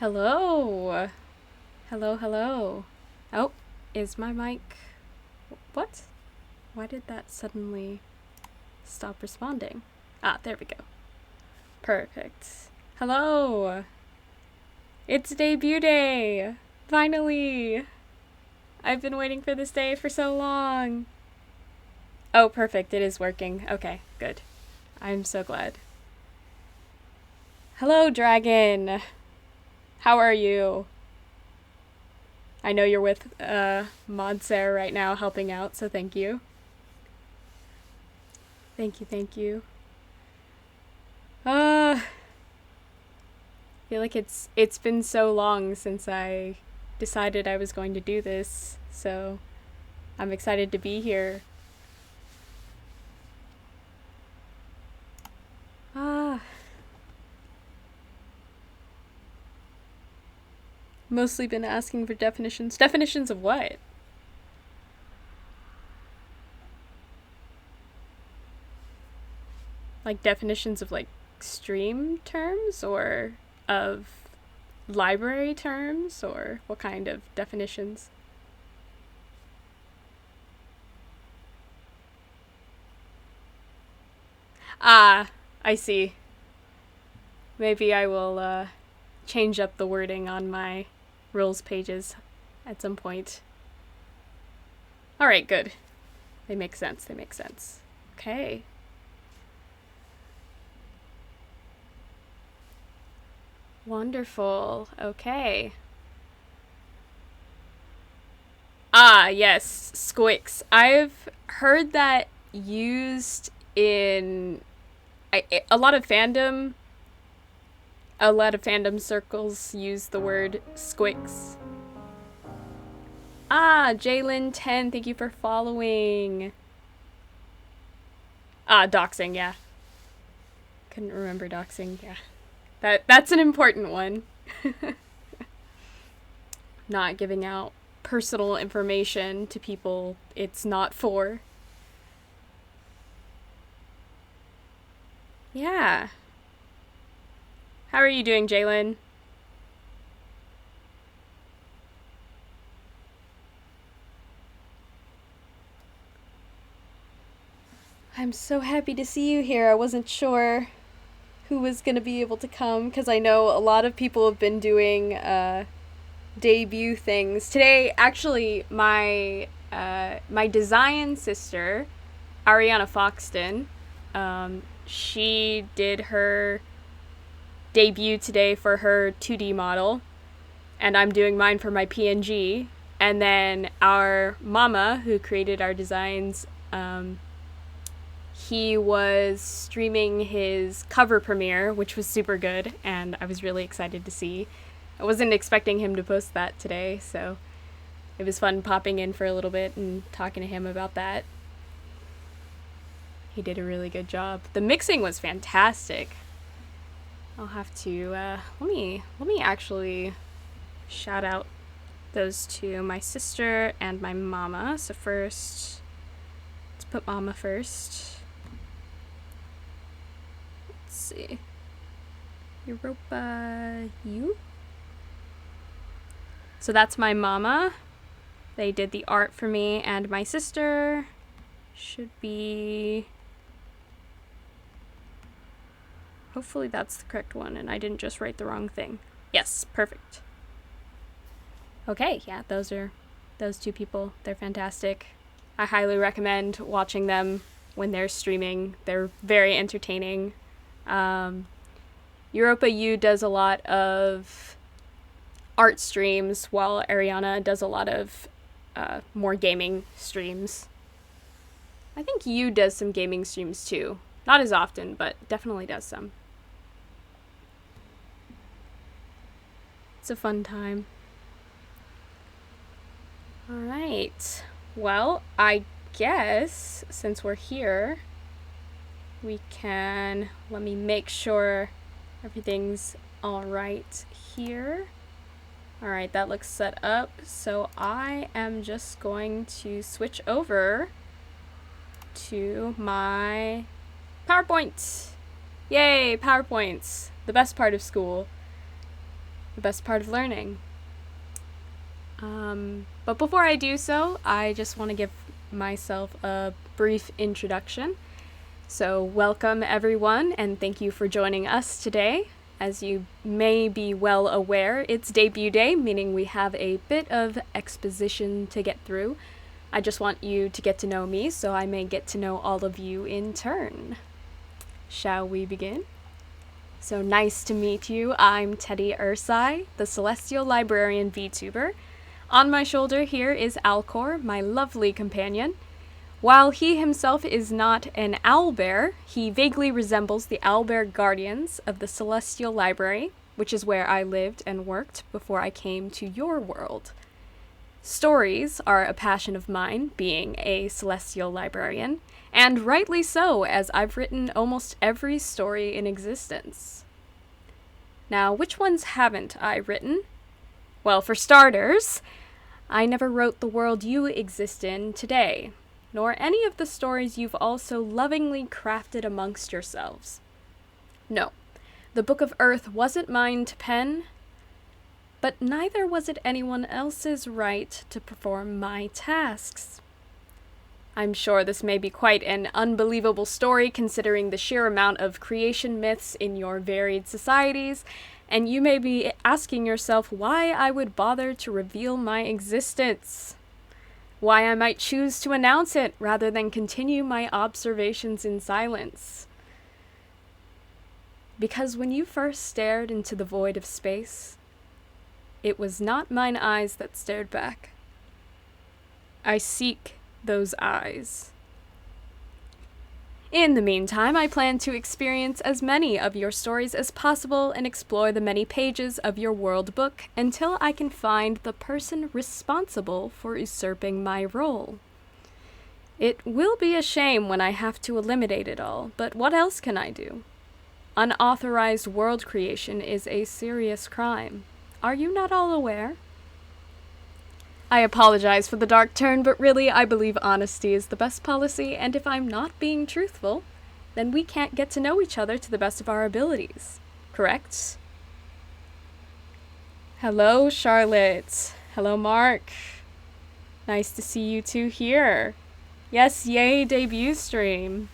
Hello. Hello, hello. Oh, is my mic... What? Why did that suddenly stop responding? Ah, there we go. Perfect. Hello. It's debut day. Finally. I've been waiting for this day for so long. Oh, perfect. It is working. Okay, good. I'm so glad. Hello, dragon. How are you? I know you're with Modser right now helping out, so thank you. Thank you, thank you. I feel like it's been so long since I decided I was going to do this, so I'm excited to be here. Mostly been asking for definitions. Definitions of what? Like definitions of like stream terms or of library terms or what kind of definitions? Ah, I see. Maybe I will change up the wording on my rules pages at some point. Alright, good. They make sense, they make sense. Okay. Wonderful. Okay. Ah, yes, squicks. I've heard that used in a lot of fandom. A lot of fandom circles use the word squicks. Ah, Jalen10, thank you for following. Ah, doxing, yeah. Couldn't remember doxing, yeah. That's an important one. Not giving out personal information to people it's not for. Yeah. How are you doing, Jalen? I'm so happy to see you here. I wasn't sure who was going to be able to come because I know a lot of people have been doing debut things. Today, actually, my design sister, Ariana Foxton, she did her debut today for her 2D model, and I'm doing mine for my PNG. And then our mama, who created our designs, he was streaming his cover premiere, which was super good, and I was really excited to see. I wasn't expecting him to post that today, so it was fun popping in for a little bit and talking to him about that. He did a really good job. The mixing was fantastic. I'll have to let me actually shout out those two, my sister and my mama. So first, let's put mama first. Let's see. Europa you? So that's my mama. They did the art for me, and my sister should be... Hopefully that's the correct one and I didn't just write the wrong thing. Yes, perfect. Okay, yeah, those are those two people. They're fantastic. I highly recommend watching them when they're streaming. They're very entertaining. Europa U does a lot of art streams while Ariana does a lot of more gaming streams. I think U does some gaming streams too. Not as often, but definitely does some. It's a fun time. Alright. Well, I guess since we're here, we can... Let me make sure everything's alright here. Alright, that looks set up. So I am just going to switch over to my PowerPoint. Yay, PowerPoints. The best part of school. the best part of learning. But before I do so, I just want to give myself a brief introduction. So welcome everyone, and thank you for joining us today. As you may be well aware, it's debut day, meaning we have a bit of exposition to get through. I just want you to get to know me so I may get to know all of you in turn. Shall we begin? So nice to meet you. I'm Teddy Ursae, the Celestial Librarian VTuber. On my shoulder here is Alcor, my lovely companion. While he himself is not an owlbear, he vaguely resembles the owlbear guardians of the Celestial Library, which is where I lived and worked before I came to your world. Stories are a passion of mine, being a Celestial Librarian, and rightly so, as I've written almost every story in existence. Now, which ones haven't I written? Well, for starters, I never wrote the world you exist in today, nor any of the stories you've also lovingly crafted amongst yourselves. No, the Book of Earth wasn't mine to pen, but neither was it anyone else's right to perform my tasks. I'm sure this may be quite an unbelievable story considering the sheer amount of creation myths in your varied societies, and you may be asking yourself why I would bother to reveal my existence. Why I might choose to announce it rather than continue my observations in silence. Because when you first stared into the void of space, it was not mine eyes that stared back. I seek those eyes. In the meantime, I plan to experience as many of your stories as possible and explore the many pages of your world book until I can find the person responsible for usurping my role. It will be a shame when I have to eliminate it all, but what else can I do? Unauthorized world creation is a serious crime. Are you not all aware? I apologize for the dark turn, but really I believe honesty is the best policy, and if I'm not being truthful, then we can't get to know each other to the best of our abilities. Correct? Hello, Charlotte. Hello, Mark. Nice to see you two here. Yes, yay, debut stream.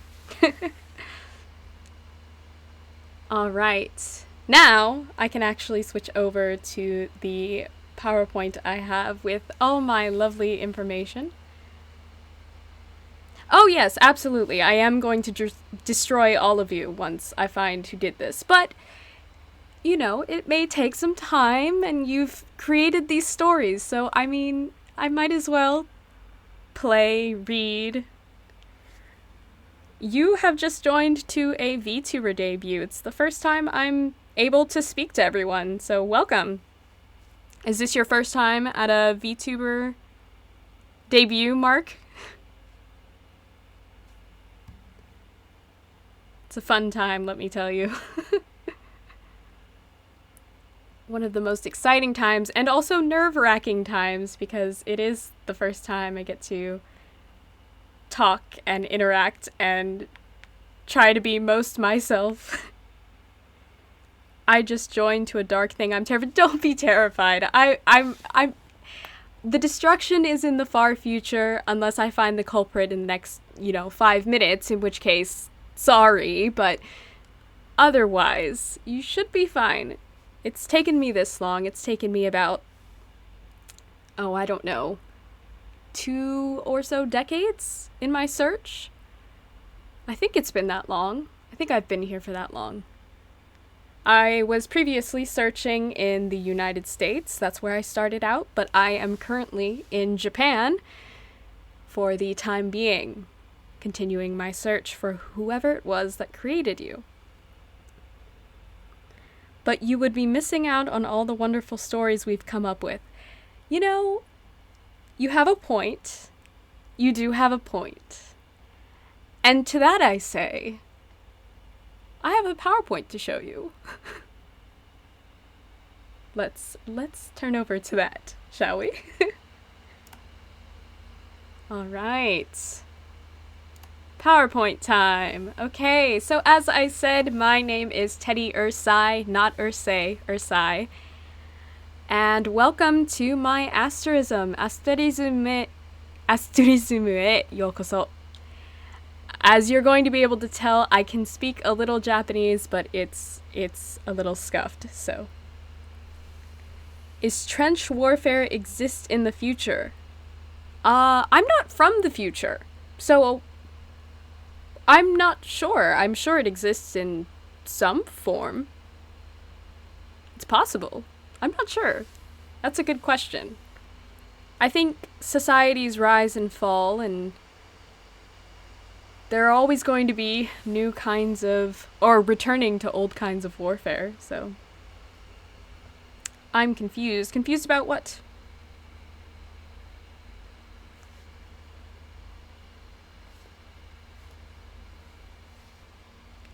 Alright. Now, I can actually switch over to the PowerPoint I have with all my lovely information. Oh yes, absolutely. I am going to destroy all of you once I find who did this. But, you know, it may take some time and you've created these stories. So, I mean, I might as well play, read. You have just joined to a VTuber debut. It's the first time I'm able to speak to everyone. So, welcome. Is this your first time at a VTuber debut, Mark? It's a fun time, let me tell you. One of the most exciting times, and also nerve-wracking times, because it is the first time I get to talk and interact and try to be most myself. I just joined to a dark thing. I'm terrified. Don't be terrified. I'm. The destruction is in the far future, unless I find the culprit in the next, 5 minutes, in which case, sorry, but otherwise, you should be fine. It's taken me this long. It's taken me about, I don't know, 2 or so decades in my search. I think it's been that long. I think I've been here for that long. I was previously searching in the United States, that's where I started out, but I am currently in Japan for the time being, continuing my search for whoever it was that created you. But you would be missing out on all the wonderful stories we've come up with. You have a point. You do have a point. And to that I say, I have a PowerPoint to show you. Let's turn over to that, shall we? All right. PowerPoint time. Okay, so as I said, my name is Teddy Ursae, not Ursae, Ursae. and welcome to my Asterism. Asterism e yokoso. As you're going to be able to tell, I can speak a little Japanese, but it's a little scuffed, so. Is trench warfare exist in the future? I'm not from the future, so I'm not sure. I'm sure it exists in some form. It's possible. I'm not sure. That's a good question. I think societies rise and fall, and there are always going to be new kinds of, or returning to old kinds of warfare, so. I'm confused. Confused about what?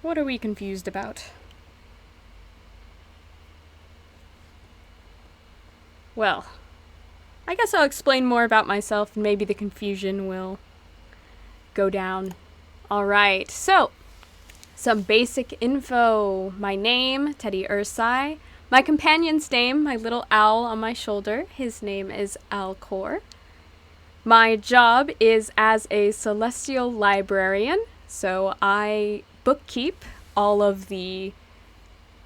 What are we confused about? Well, I guess I'll explain more about myself and maybe the confusion will go down. Alright, so, some basic info. My name, Teddy Ursae. My companion's name, my little owl on my shoulder, his name is Alcor. My job is as a celestial librarian, so I bookkeep all of the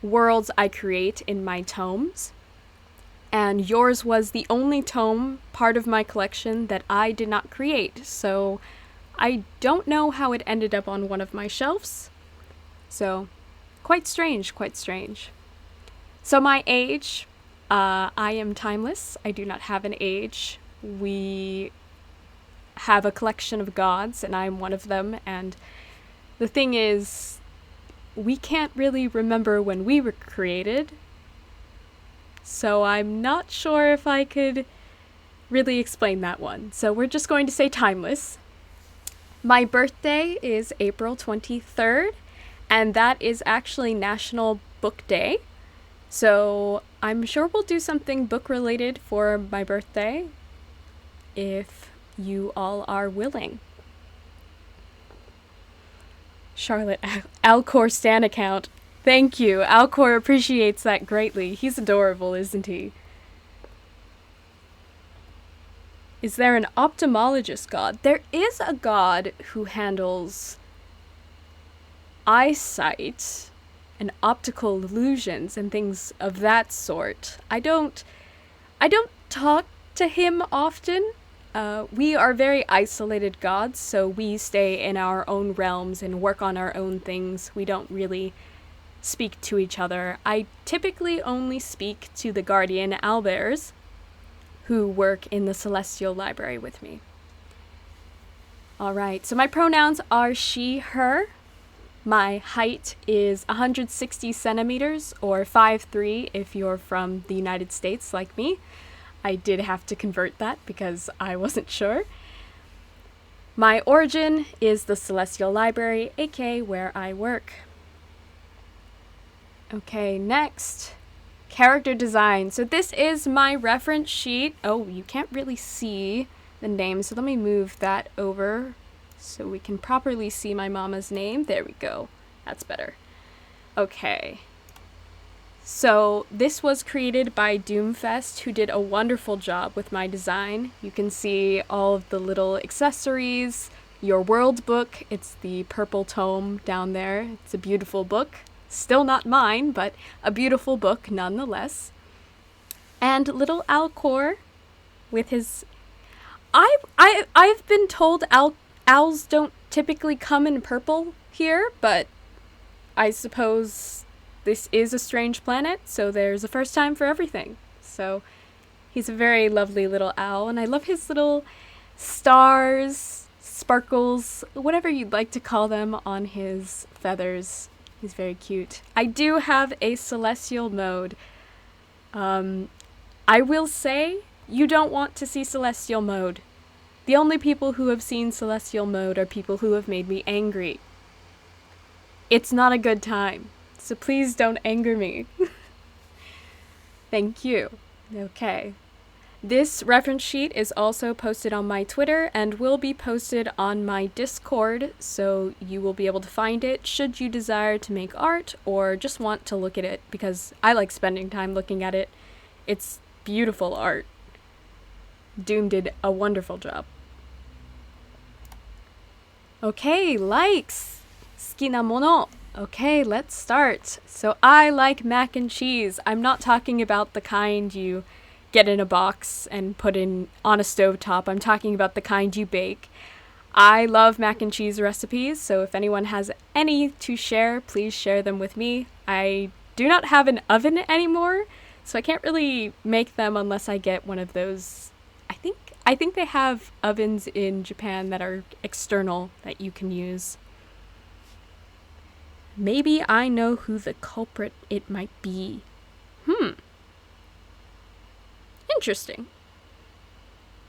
worlds I create in my tomes. And yours was the only tome part of my collection that I did not create, so I don't know how it ended up on one of my shelves. So, quite strange, quite strange. So my age, I am timeless. I do not have an age. We have a collection of gods, and I'm one of them, and the thing is, we can't really remember when we were created, so I'm not sure if I could really explain that one. So we're just going to say timeless. My birthday is April 23rd, and that is actually National Book Day. So I'm sure we'll do something book-related for my birthday, if you all are willing. Charlotte, Alcor Stan account. Thank you. Alcor appreciates that greatly. He's adorable, isn't he? Is there an ophthalmologist god? There is a god who handles eyesight and optical illusions and things of that sort. I don't talk to him often. We are very isolated gods, so we stay in our own realms and work on our own things. We don't really speak to each other. I typically only speak to the guardian owlbears, who work in the Celestial Library with me. Alright, so my pronouns are she, her. My height is 160 centimeters, or 5'3" if you're from the United States like me. I did have to convert that because I wasn't sure. My origin is the Celestial Library, aka where I work. Okay, next. Character design. So this is my reference sheet. Oh, you can't really see the name, so let me move that over so we can properly see my mama's name. There we go. That's better. Okay. So this was created by Doomfest, who did a wonderful job with my design. You can see all of the little accessories, your world book. It's the purple tome down there. It's a beautiful book. Still not mine, but a beautiful book nonetheless. And little Alcor with his... I've been told owls don't typically come in purple here, but I suppose this is a strange planet, so there's a first time for everything. So he's a very lovely little owl, and I love his little stars, sparkles, whatever you'd like to call them, on his feathers. He's very cute. I do have a celestial mode. I will say, you don't want to see celestial mode. The only people who have seen celestial mode are people who have made me angry. It's not a good time, so please don't anger me. Thank you. Okay. This reference sheet is also posted on my Twitter and will be posted on my Discord, so you will be able to find it should you desire to make art or just want to look at it, because I like spending time looking at it. It's beautiful art. Doom did a wonderful job. Okay, likes. 好きなもの. Okay, let's start. So I like mac and cheese. I'm not talking about the kind you get in a box and put in on a stovetop. I'm talking about the kind you bake. I love mac and cheese recipes, so if anyone has any to share, please share them with me. I do not have an oven anymore, so I can't really make them unless I get one of those. I think they have ovens in Japan that are external that you can use. Maybe I know who the culprit it might be. Interesting.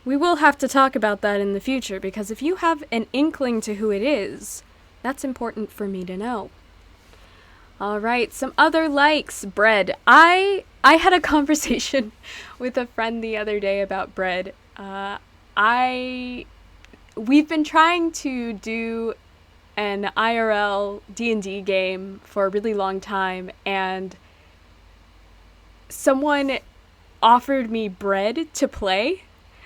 We will have to talk about that in the future, because if you have an inkling to who it is, that's important for me to know. Alright, some other likes. Bread. I had a conversation with a friend the other day about bread. We've been trying to do an IRL D&D game for a really long time, and someone offered me bread to play.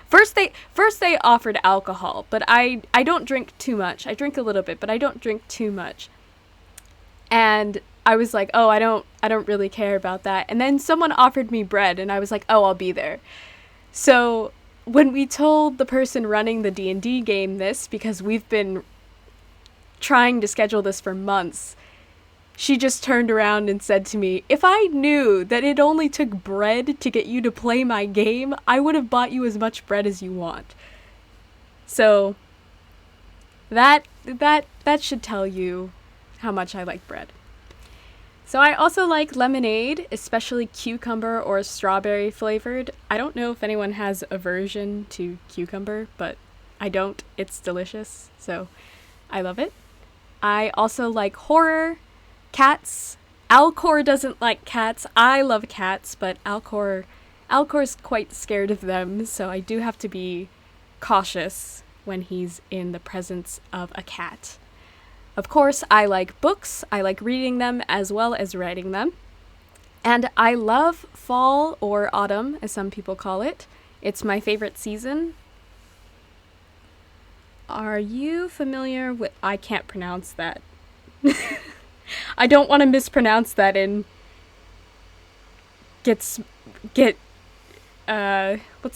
First they offered alcohol, but I don't drink too much. I drink a little bit, but I don't drink too much. And I was like, "Oh, I don't really care about that." And then someone offered me bread, and I was like, "Oh, I'll be there." So, when we told the person running the D&D game this, because we've been trying to schedule this for months, she just turned around and said to me, "If I knew that it only took bread to get you to play my game, I would have bought you as much bread as you want." So that should tell you how much I like bread. So I also like lemonade, especially cucumber or strawberry flavored. I don't know if anyone has aversion to cucumber, but I don't. It's delicious, so I love it. I also like horror. Cats. Alcor doesn't like cats. I love cats, but Alcor's quite scared of them, so I do have to be cautious when he's in the presence of a cat. Of course, I like books. I like reading them as well as writing them. And I love fall, or autumn, as some people call it. It's my favorite season. Are you familiar with... I can't pronounce that. I don't want to mispronounce that and what's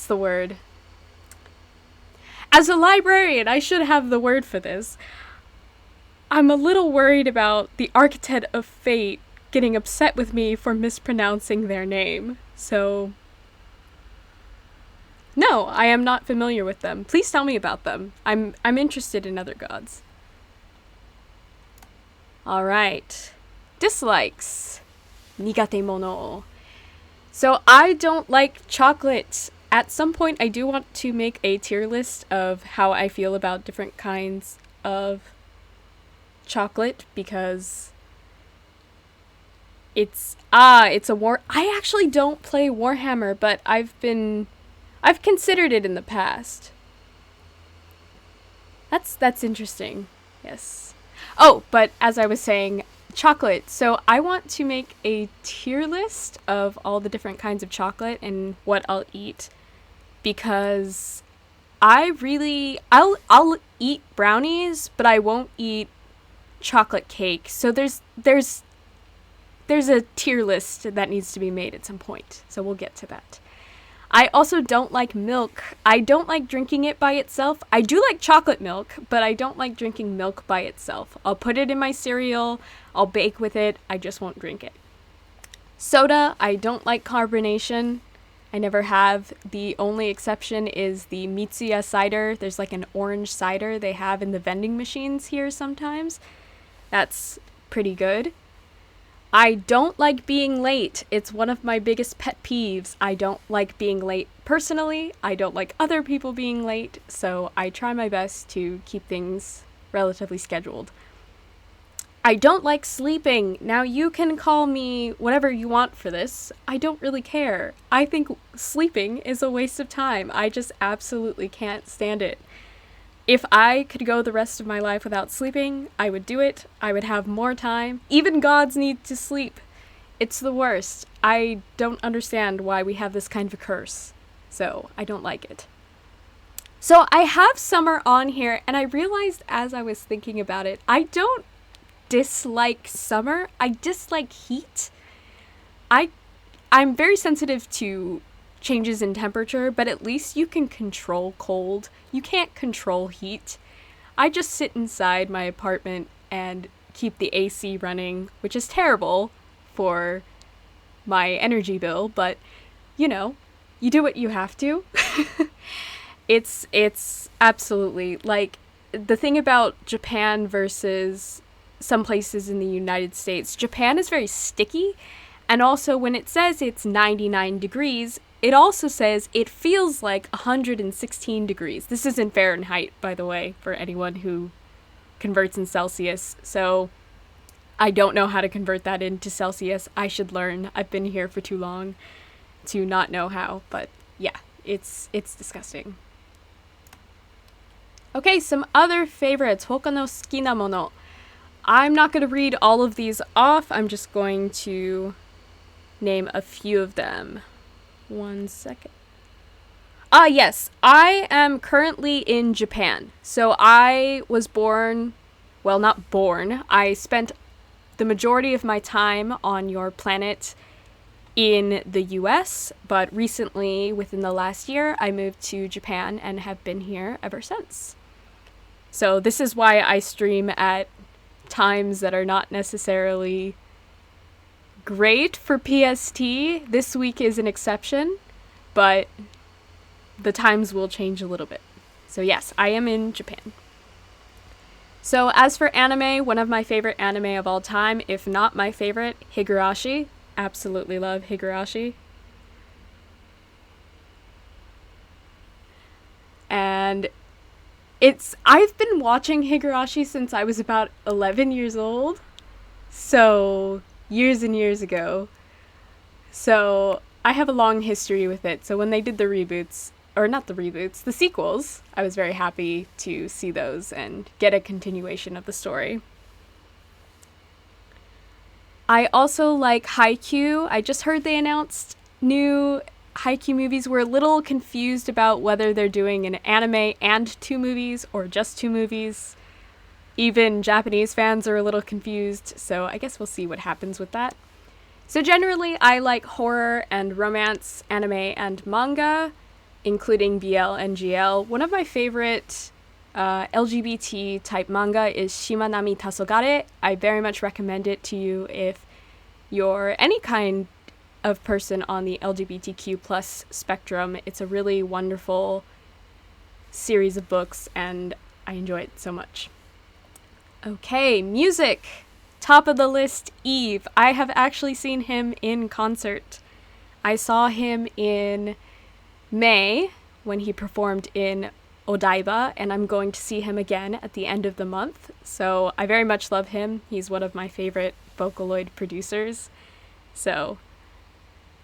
the word? As a librarian, I should have the word for this. I'm a little worried about the Architect of Fate getting upset with me for mispronouncing their name. So, no, I am not familiar with them. Please tell me about them. I'm interested in other gods. Alright. Dislikes. Nigate mono. So I don't like chocolate. At some point, I do want to make a tier list of how I feel about different kinds of chocolate, because it's a war. I actually don't play Warhammer, but I've considered it in the past. That's interesting. Yes. Oh, but as I was saying, chocolate. So I want to make a tier list of all the different kinds of chocolate and what I'll eat, because I'll eat brownies, but I won't eat chocolate cake. So there's a tier list that needs to be made at some point. So we'll get to that. I also don't like milk. I don't like drinking it by itself. I do like chocolate milk, but I don't like drinking milk by itself. I'll put it in my cereal, I'll bake with it, I just won't drink it. Soda, I don't like carbonation. I never have. The only exception is the Mitsuya cider. There's like an orange cider they have in the vending machines here sometimes. That's pretty good. I don't like being late. It's one of my biggest pet peeves. I don't like being late personally. I don't like other people being late, so I try my best to keep things relatively scheduled. I don't like sleeping. Now, you can call me whatever you want for this. I don't really care. I think sleeping is a waste of time. I just absolutely can't stand it. If I could go the rest of my life without sleeping, I would do it. I would have more time. Even gods need to sleep. It's the worst. I don't understand why we have this kind of a curse. So, I don't like it. So, I have summer on here, and I realized as I was thinking about it, I don't dislike summer. I dislike heat. I'm very sensitive to changes in temperature, but at least you can control cold. You can't control heat. I just sit inside my apartment and keep the AC running, which is terrible for my energy bill, but you know, you do what you have to. It's absolutely like the thing about Japan versus some places in the United States. Japan is very sticky, and also when it says it's 99 degrees, it also says it feels like 116 degrees. This is in Fahrenheit, by the way, for anyone who converts in Celsius. So I don't know how to convert that into Celsius. I should learn. I've been here for too long to not know how, but yeah, it's disgusting. Okay, some other favorites. Hoka no suki na mono. I'm not going to read all of these off. I'm just going to name a few of them. 1 second. Yes. I am currently in Japan. So I was born, well, not born. I spent the majority of my time on your planet in the US, but recently, within the last year, I moved to Japan and have been here ever since. So this is why I stream at times that are not necessarily great for PST. This week is an exception, but the times will change a little bit. So yes, I am in Japan. So as for anime, one of my favorite anime of all time, if not my favorite, Higurashi. Absolutely love Higurashi. And I've been watching Higurashi since I was about 11 years old. So, years and years ago. So, I have a long history with it. So when they did the reboots, or not the reboots, the sequels, I was very happy to see those and get a continuation of the story. I also like Haikyuu. I just heard they announced new Haikyuu movies. We're a little confused about whether they're doing an anime and 2 movies or just 2 movies. Even Japanese fans are a little confused, so I guess we'll see what happens with that. So generally, I like horror and romance, anime and manga, including BL and GL. One of my favorite LGBT type manga is Shimanami Tasogare. I very much recommend it to you if you're any kind of person on the LGBTQ plus spectrum. It's a really wonderful series of books and I enjoy it so much. Okay, music. Top of the list, Eve. I have actually seen him in concert. I saw him in May when he performed in Odaiba, and I'm going to see him again at the end of the month. So I very much love him. He's one of my favorite Vocaloid producers. So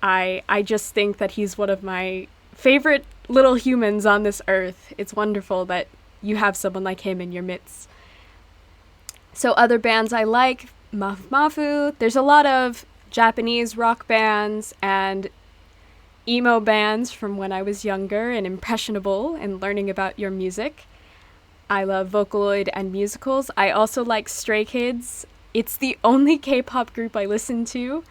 I just think that he's one of my favorite little humans on this earth. It's wonderful that you have someone like him in your midst. So other bands I like, Mafu Mafu. There's a lot of Japanese rock bands and emo bands from when I was younger and impressionable and learning about your music. I love Vocaloid and musicals. I also like Stray Kids. It's the only K-pop group I listen to.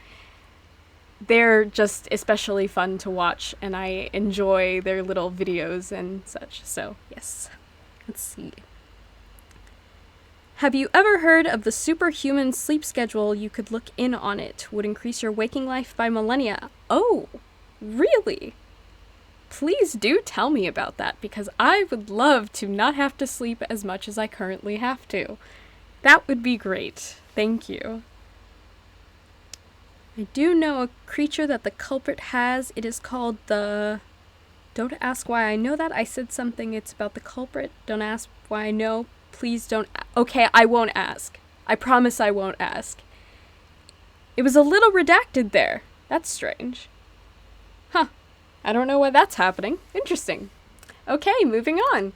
They're just especially fun to watch, and I enjoy their little videos and such. So, yes. Let's see. Have you ever heard of the superhuman sleep schedule? You could look in on it. Would increase your waking life by millennia. Oh, really? Please do tell me about that, because I would love to not have to sleep as much as I currently have to. That would be great. Thank you. I do know a creature that the culprit has. It is called the... Don't ask why I know that. I said something. It's about the culprit. Don't ask why I know. Please don't... Okay, I won't ask. I promise I won't ask. It was a little redacted there. That's strange. Huh. I don't know why that's happening. Interesting. Okay, moving on.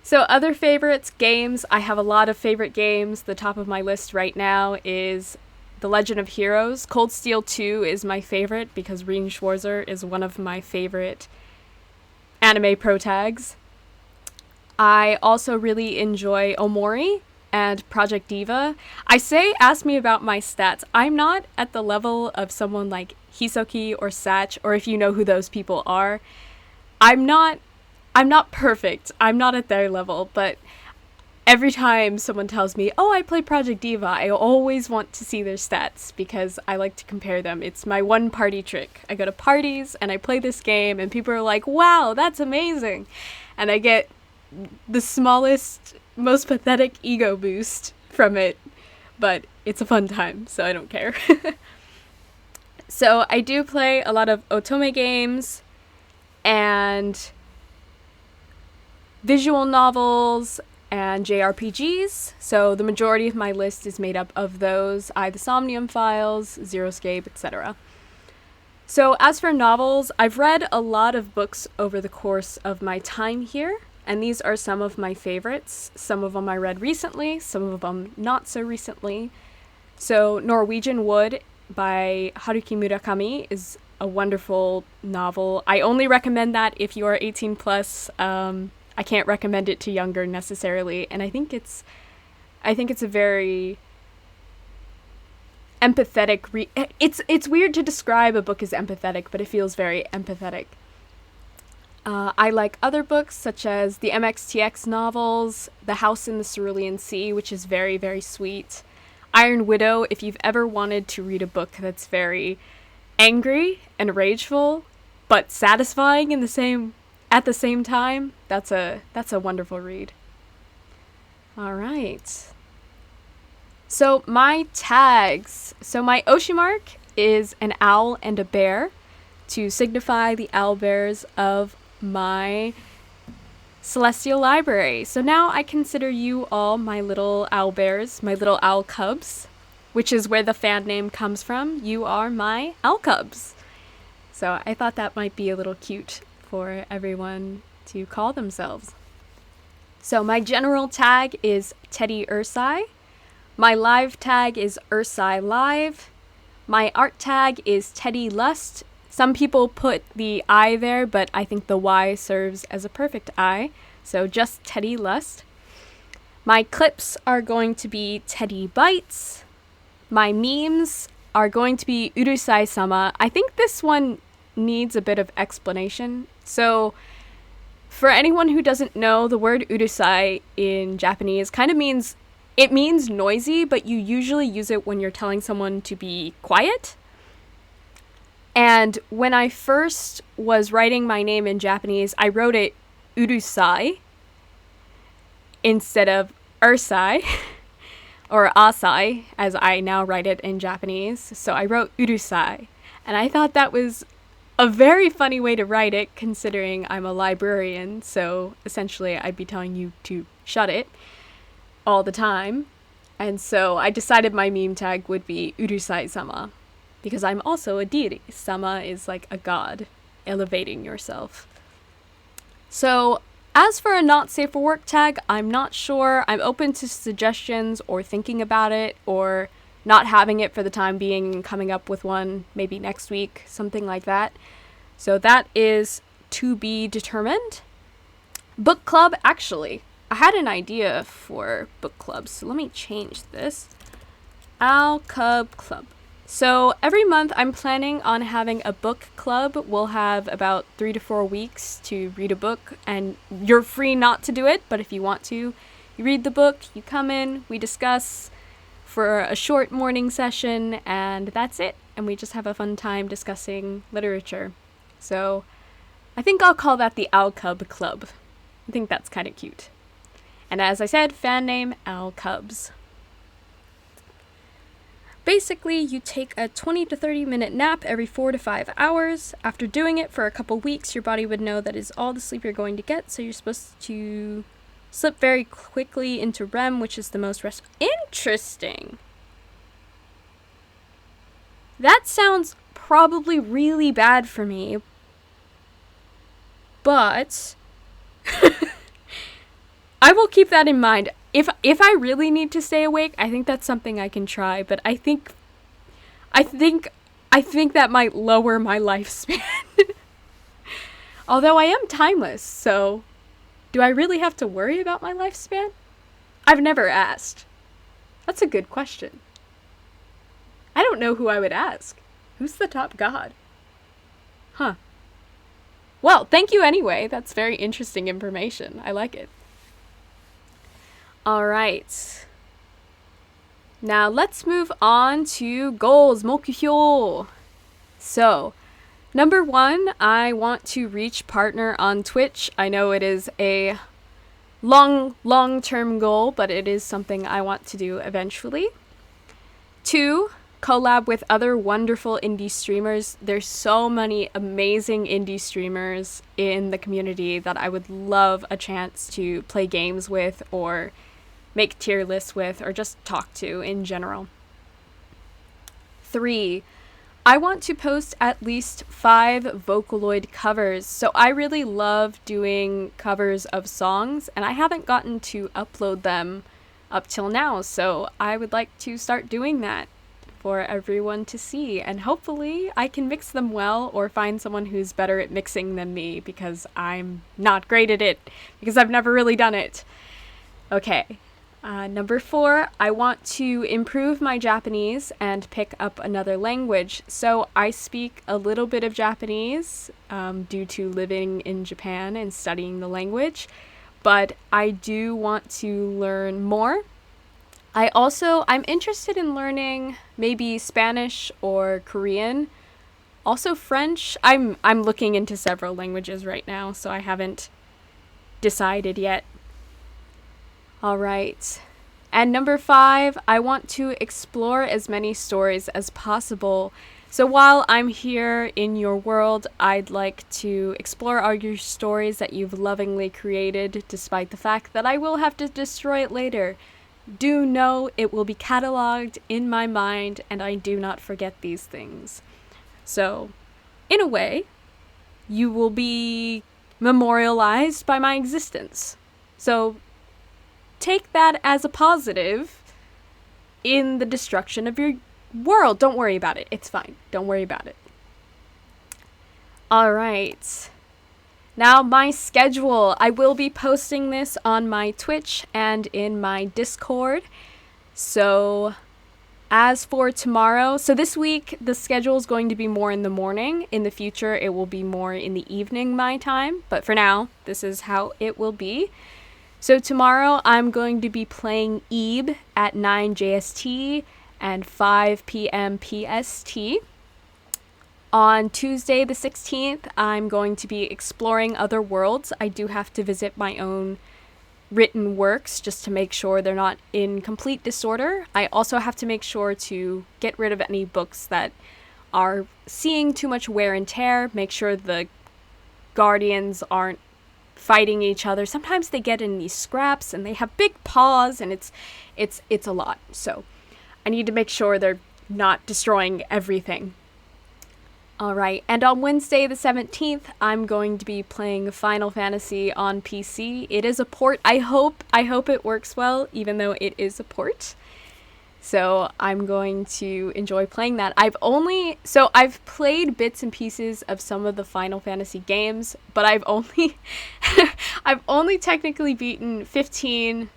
So other favorites, games. I have a lot of favorite games. The top of my list right now is The Legend of Heroes. Cold Steel 2 is my favorite because Rean Schwarzer is one of my favorite anime protags. I also really enjoy Omori and Project Diva. Ask me about my stats. I'm not at the level of someone like Hisoki or Satch, or if you know who those people are. I'm not perfect. I'm not at their level, but every time someone tells me, oh, I play Project Diva, I always want to see their stats because I like to compare them. It's my one party trick. I go to parties and I play this game and people are like, wow, that's amazing. And I get the smallest, most pathetic ego boost from it, but it's a fun time, so I don't care. So I do play a lot of otome games and visual novels and JRPGs, so the majority of my list is made up of those, The Somnium Files, Zeroscape, etc. So as for novels, I've read a lot of books over the course of my time here, and these are some of my favorites. Some of them I read recently, some of them not so recently. So Norwegian Wood by Haruki Murakami is a wonderful novel. I only recommend that if you are 18 plus. I can't recommend it to younger necessarily, and I think it's a very empathetic it's weird to describe a book as empathetic, but it feels very empathetic. I like other books such as the MXTX novels, The House in the Cerulean Sea, which is very, very sweet. Iron Widow, if you've ever wanted to read a book that's very angry and rageful, but satisfying at the same time, that's a wonderful read. All right. So my tags. So my Oshimark is an owl and a bear to signify the owlbears of my celestial library. So now I consider you all my little owlbears, my little owl cubs, which is where the fan name comes from. You are my owl cubs. So I thought that might be a little cute for everyone to call themselves. So my general tag is Teddy Ursae. My live tag is Ursae Live. My art tag is Teddy Lust. Some people put the I there, but I think the Y serves as a perfect I, so just Teddy Lust. My clips are going to be Teddy Bites. My memes are going to be Urusai-sama. I think this one needs a bit of explanation. So, for anyone who doesn't know, the word urusai in Japanese kind of means noisy, but you usually use it when you're telling someone to be quiet. And when I first was writing my name in Japanese, I wrote it Urusai instead of Ursae, or Asai, as I now write it in Japanese. So I wrote Urusai, and I thought that was a very funny way to write it, considering I'm a librarian, so essentially I'd be telling you to shut it all the time. And so I decided my meme tag would be Urusai-sama, because I'm also a deity. Sama is like a god, elevating yourself. So, as for a not safe for work tag, I'm not sure. I'm open to suggestions or thinking about it, or not having it for the time being and coming up with one maybe next week, something like that. So that is to be determined. Book club, actually, I had an idea for book clubs, so let me change this. Owl Cub Club. So every month I'm planning on having a book club. We'll have about 3 to 4 weeks to read a book, and you're free not to do it, but if you want to, you read the book, you come in, we discuss for a short morning session, and that's it. And we just have a fun time discussing literature. So I think I'll call that the Owl Cub Club. I think that's kind of cute. And as I said, fan name, Owl Cubs. Basically, you take a 20 to 30 minute nap every 4 to 5 hours. After doing it for a couple weeks, your body would know that is all the sleep you're going to get, so you're supposed to slip very quickly into REM, which is the most restful. Interesting. That sounds probably really bad for me, but I will keep that in mind. If I really need to stay awake, I think that's something I can try, but I think I think that might lower my lifespan. Although I am timeless, so do I really have to worry about my lifespan? I've never asked. That's a good question. I don't know who I would ask. Who's the top god? Huh. Well, thank you anyway. That's very interesting information. I like it. All right. Now let's move on to goals. 목표. So, number 1, I want to reach partner on Twitch. I know it is a long-term goal, but it is something I want to do eventually. 2, collab with other wonderful indie streamers. There's so many amazing indie streamers in the community that I would love a chance to play games with or make tier lists with or just talk to in general. 3, I want to post at least 5 Vocaloid covers. So I really love doing covers of songs, and I haven't gotten to upload them up till now. So I would like to start doing that for everyone to see. And hopefully I can mix them well or find someone who's better at mixing than me, because I'm not great at it, because I've never really done it. Okay. Number 4, I want to improve my Japanese and pick up another language. So I speak a little bit of Japanese due to living in Japan and studying the language, but I do want to learn more. I'm interested in learning maybe Spanish or Korean, also French. I'm looking into several languages right now, so I haven't decided yet. All right. And number 5, I want to explore as many stories as possible. So while I'm here in your world, I'd like to explore all your stories that you've lovingly created, despite the fact that I will have to destroy it later. Do know it will be cataloged in my mind, and I do not forget these things. So, in a way, you will be memorialized by my existence. So, take that as a positive in the destruction of your world. Don't worry about it. It's fine. Don't worry about it. All right. Now, my schedule. I will be posting this on my Twitch and in my Discord. So, as for tomorrow, so this week, the schedule is going to be more in the morning. In the future, it will be more in the evening, my time. But for now, this is how it will be. So tomorrow, I'm going to be playing Ebe at 9 JST and 5 p.m. PST. On Tuesday the 16th, I'm going to be exploring other worlds. I do have to visit my own written works just to make sure they're not in complete disorder. I also have to make sure to get rid of any books that are seeing too much wear and tear, make sure the guardians aren't fighting each other. Sometimes they get in these scraps and they have big paws, and it's a lot. So I need to make sure they're not destroying everything. All right, and on Wednesday the 17th, I'm going to be playing Final Fantasy on PC. It is a port. I hope it works well, even though it is a port. So I'm going to enjoy playing that. I've played bits and pieces of some of the Final Fantasy games, but I've only technically beaten 15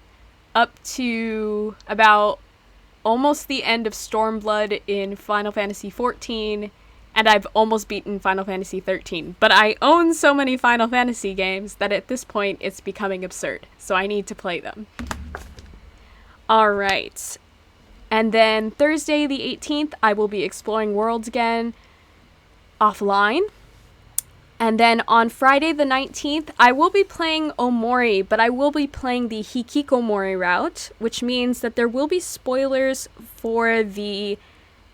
up to about almost the end of Stormblood in Final Fantasy 14, and I've almost beaten Final Fantasy 13. But I own so many Final Fantasy games that at this point it's becoming absurd, so I need to play them. All right. And then Thursday the 18th, I will be exploring worlds again offline. And then on Friday the 19th, I will be playing Omori, but I will be playing the Hikikomori route, which means that there will be spoilers for the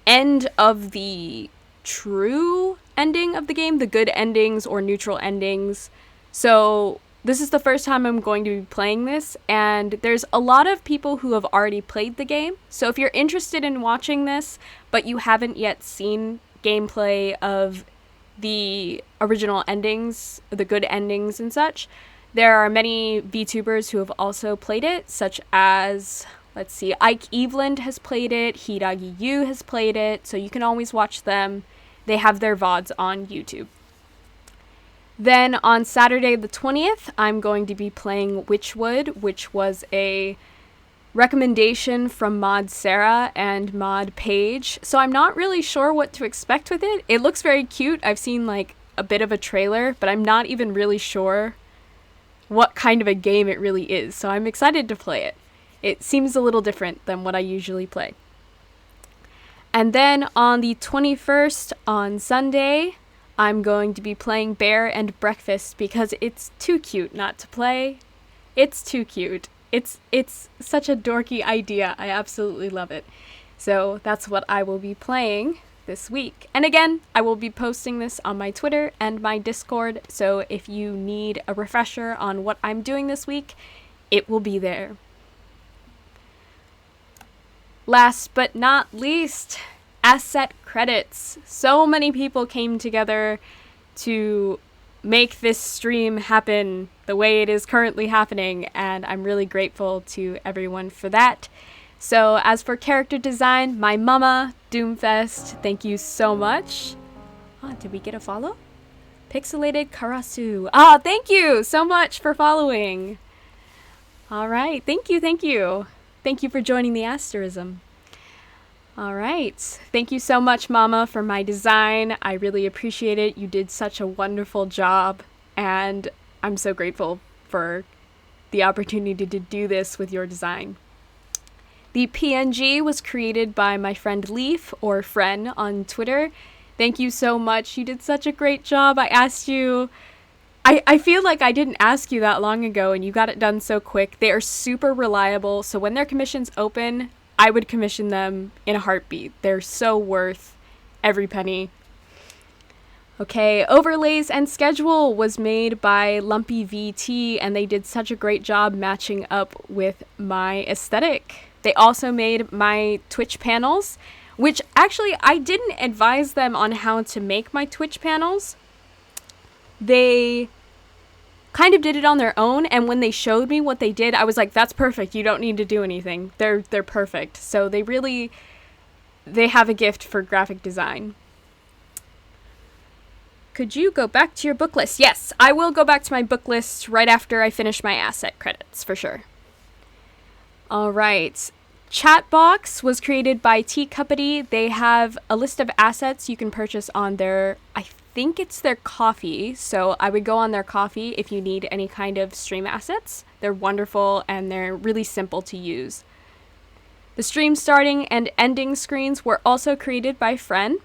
end of the true ending of the game, the good endings or neutral endings. So this is the first time I'm going to be playing this, and there's a lot of people who have already played the game. So if you're interested in watching this, but you haven't yet seen gameplay of the original endings, the good endings and such, there are many VTubers who have also played it, such as, let's see, Ike Eveland has played it, Hidagi Yu has played it, so you can always watch them. They have their VODs on YouTube. Then on Saturday the 20th, I'm going to be playing Witchwood, which was a recommendation from Mod Sarah and Mod Paige. So I'm not really sure what to expect with it. It looks very cute. I've seen like a bit of a trailer, but I'm not even really sure what kind of a game it really is. So I'm excited to play it. It seems a little different than what I usually play. And then on the 21st, on Sunday, I'm going to be playing Bear and Breakfast because it's too cute not to play. It's too cute. It's such a dorky idea. I absolutely love it. So that's what I will be playing this week. And again, I will be posting this on my Twitter and my Discord, so if you need a refresher on what I'm doing this week, it will be there. Last but not least, asset credits. So many people came together to make this stream happen the way it is currently happening, and I'm really grateful to everyone for that. So as for character design, my mama, Doomfest, thank you so much. Did we get a follow? Pixelated Karasu. Thank you so much for following. All right, thank you. Thank you for joining the Asterism. All right, thank you so much, Mama, for my design. I really appreciate it. You did such a wonderful job, and I'm so grateful for the opportunity to do this with your design. The PNG was created by my friend Leaf, or Fren, on Twitter. Thank you so much. You did such a great job. I asked you... I feel like I didn't ask you that long ago, and you got it done so quick. They are super reliable, so when their commissions open, I would commission them in a heartbeat. They're so worth every penny. Okay, overlays and schedule was made by Lumpy VT, and they did such a great job matching up with my aesthetic. They also made my Twitch panels, which actually I didn't advise them on how to make my Twitch panels. They kind of did it on their own, and when they showed me what they did, I was like, that's perfect. You don't need to do anything. They're perfect. So they have a gift for graphic design. Could you go back to your book list? Yes, I will go back to my book list right after I finish my asset credits, for sure. All right. Chatbox was created by Tea Company. They have a list of assets you can purchase on their, I think it's their coffee. So I would go on their coffee if you need any kind of stream assets. They're wonderful and they're really simple to use. The stream starting and ending screens were also created by Fren.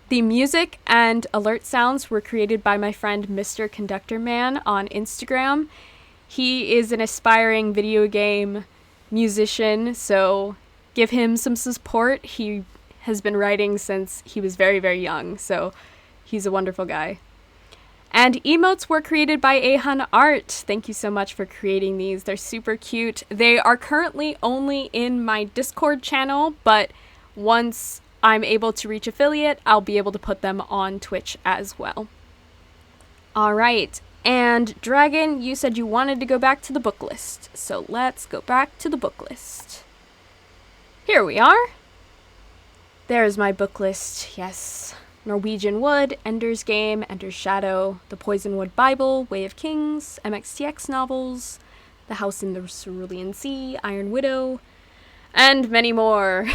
The music and alert sounds were created by my friend Mr. Conductor Man on Instagram. He is an aspiring video game musician, so give him some support. He has been writing since he was very, very young, so he's a wonderful guy. And emotes were created by Ahan Art. Thank you so much for creating these. They're super cute. They are currently only in my Discord channel, but once I'm able to reach affiliate, I'll be able to put them on Twitch as well. All right. And Dragon, you said you wanted to go back to the book list. So let's go back to the book list. Here we are. There's my book list. Yes. Norwegian Wood, Ender's Game, Ender's Shadow, The Poisonwood Bible, Way of Kings, MXTX novels, The House in the Cerulean Sea, Iron Widow, and many more.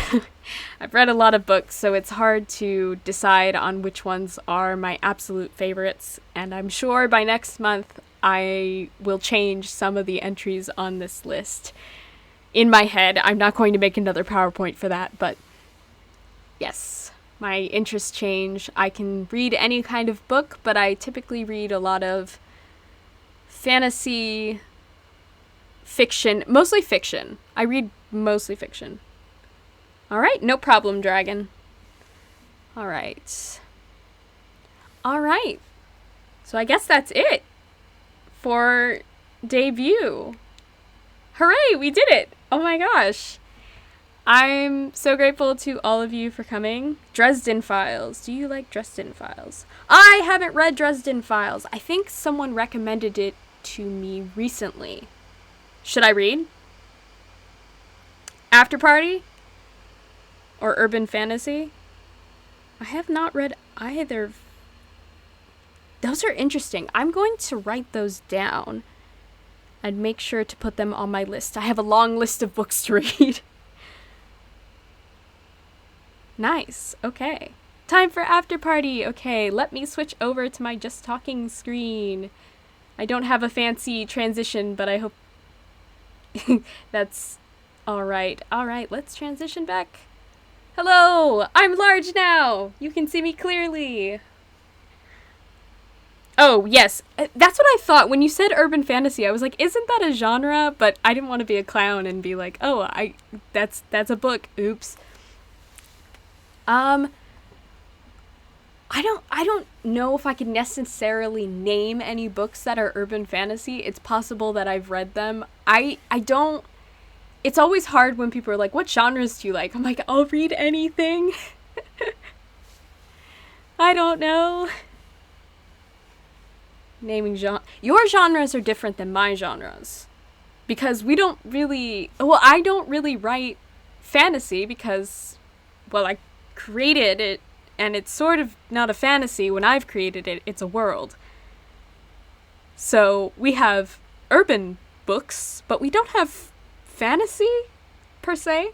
I've read a lot of books, so it's hard to decide on which ones are my absolute favorites, and I'm sure by next month I will change some of the entries on this list. In my head, I'm not going to make another PowerPoint for that, but yes, my interests change. I can read any kind of book, but I typically read a lot of fantasy, fiction, mostly fiction. I read mostly fiction. All right, no problem, Dragon. All right. All right. So I guess that's it for debut. Hooray, we did it. Oh my gosh. I'm so grateful to all of you for coming. Dresden Files. Do you like Dresden Files? I haven't read Dresden Files. I think someone recommended it to me recently. Should I read? After Party or Urban Fantasy. I have not read either. Those are interesting. I'm going to write those down and make sure to put them on my list. I have a long list of books to read. Nice. Okay. Time for After Party. Okay, let me switch over to my Just Talking screen. I don't have a fancy transition, but I hope that's alright. Alright, let's transition back. Hello! I'm large now! You can see me clearly. Oh, yes. That's what I thought. When you said urban fantasy, I was like, isn't that a genre? But I didn't want to be a clown and be like, oh, that's a book. Oops. I don't know if I can necessarily name any books that are urban fantasy. It's possible that I've read them. I don't. It's always hard when people are like, what genres do you like? I'm like, I'll read anything. I don't know. Naming genre. Your genres are different than my genres. Because we don't really. Well, I don't really write fantasy because, well, I created it, and it's sort of not a fantasy. When I've created it, it's a world. So we have urban books, but we don't have fantasy, per se.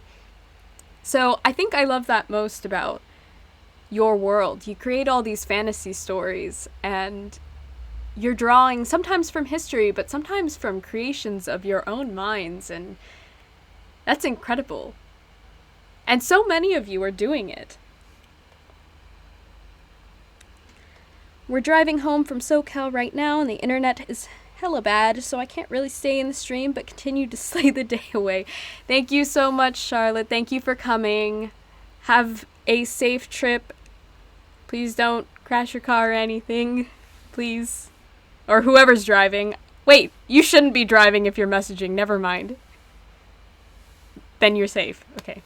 So I think I love that most about your world. You create all these fantasy stories, and you're drawing sometimes from history, but sometimes from creations of your own minds, and that's incredible. And so many of you are doing it. We're driving home from SoCal right now, and the internet is hella bad, so I can't really stay in the stream, but continue to slay the day away. Thank you so much, Charlotte. Thank you for coming. Have a safe trip. Please don't crash your car or anything. Please. Or whoever's driving. Wait, you shouldn't be driving if you're messaging. Never mind. Then you're safe. Okay.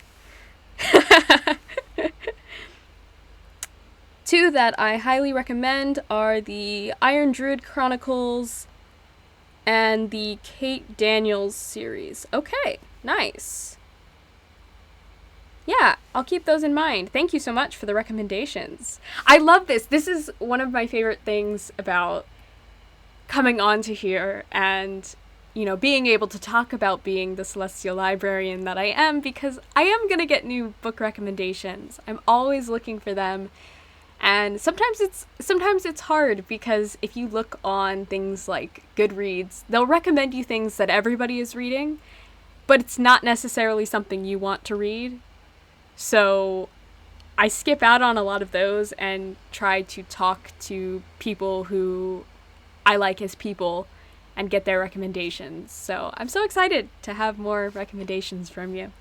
Two that I highly recommend are the Iron Druid Chronicles and the Kate Daniels series. Okay, nice. Yeah, I'll keep those in mind. Thank you so much for the recommendations. I love this. This is one of my favorite things about coming on to here and, you know, being able to talk about being the celestial librarian that I am, because I am going to get new book recommendations. I'm always looking for them. And sometimes it's hard, because if you look on things like Goodreads, they'll recommend you things that everybody is reading, but it's not necessarily something you want to read. So I skip out on a lot of those and try to talk to people who I like as people and get their recommendations. So I'm so excited to have more recommendations from you.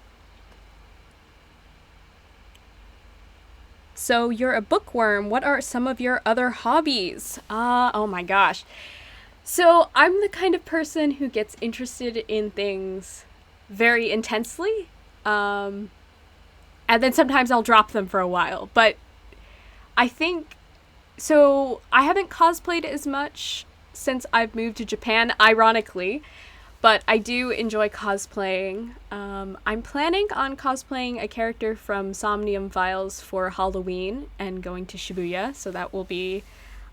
So you're a bookworm. What are some of your other hobbies? Oh my gosh. So I'm the kind of person who gets interested in things very intensely. And then sometimes I'll drop them for a while. But I think, so I haven't cosplayed as much since I've moved to Japan, ironically. But I do enjoy cosplaying. I'm planning on cosplaying a character from Somnium Files for Halloween and going to Shibuya, so that will be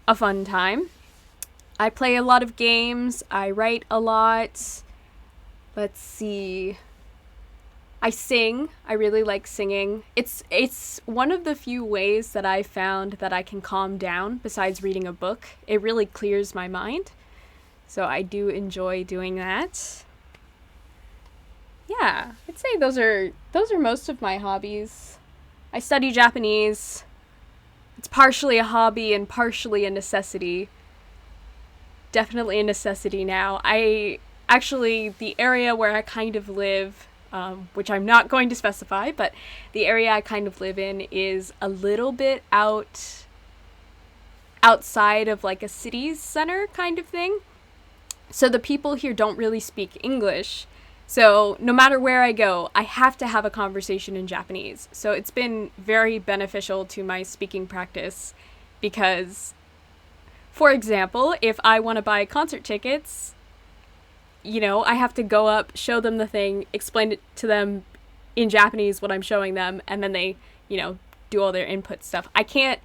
a fun time. I play a lot of games. I write a lot. Let's see. I sing. I really like singing. It's one of the few ways that I've found that I can calm down besides reading a book. It really clears my mind. So I do enjoy doing that. Yeah, I'd say those are most of my hobbies. I study Japanese. It's partially a hobby and partially a necessity. Definitely a necessity now. The area where I kind of live, which I'm not going to specify, but the area I kind of live in is a little bit outside of like a city's center kind of thing. So the people here don't really speak English. So no matter where I go, I have to have a conversation in Japanese. So it's been very beneficial to my speaking practice because, for example, if I want to buy concert tickets, you know, I have to go up, show them the thing, explain it to them in Japanese what I'm showing them, and then they, do all their input stuff. I can't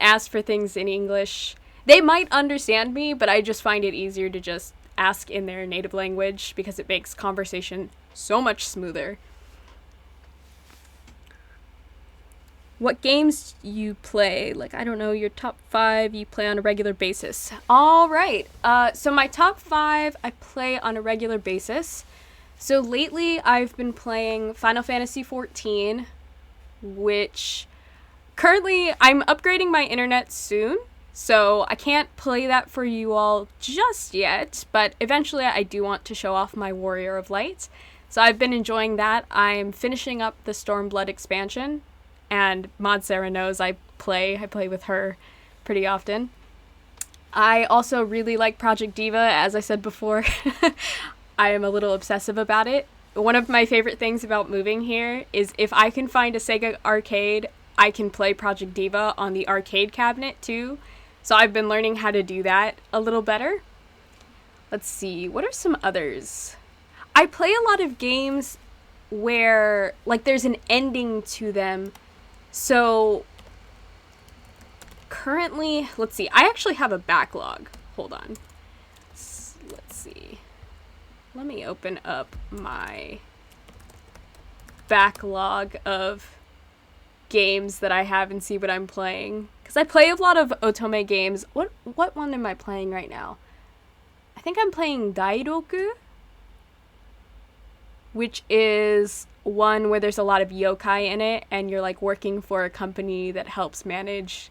ask for things in English. They might understand me, but I just find it easier to just ask in their native language because it makes conversation so much smoother. What games you play? Like, I don't know, your top 5 you play on a regular basis. All right. So my top 5 I play on a regular basis. So lately I've been playing Final Fantasy XIV, which currently I'm upgrading my internet soon. So I can't play that for you all just yet, but eventually I do want to show off my Warrior of Light. So I've been enjoying that. I'm finishing up the Stormblood expansion, and Mod Sarah knows I play with her pretty often. I also really like Project Diva, as I said before. I am a little obsessive about it. One of my favorite things about moving here is if I can find a Sega arcade, I can play Project Diva on the arcade cabinet too. So I've been learning how to do that a little better. Let's see, what are some others? I play a lot of games where, like, there's an ending to them. So, currently, let's see, I actually have a backlog. Hold on. Let's see. Let me open up my backlog of games that I have and see what I'm playing. Because I play a lot of otome games. What one am I playing right now? I think I'm playing Dairoku, which is one where there's a lot of yokai in it, and you're like working for a company that helps manage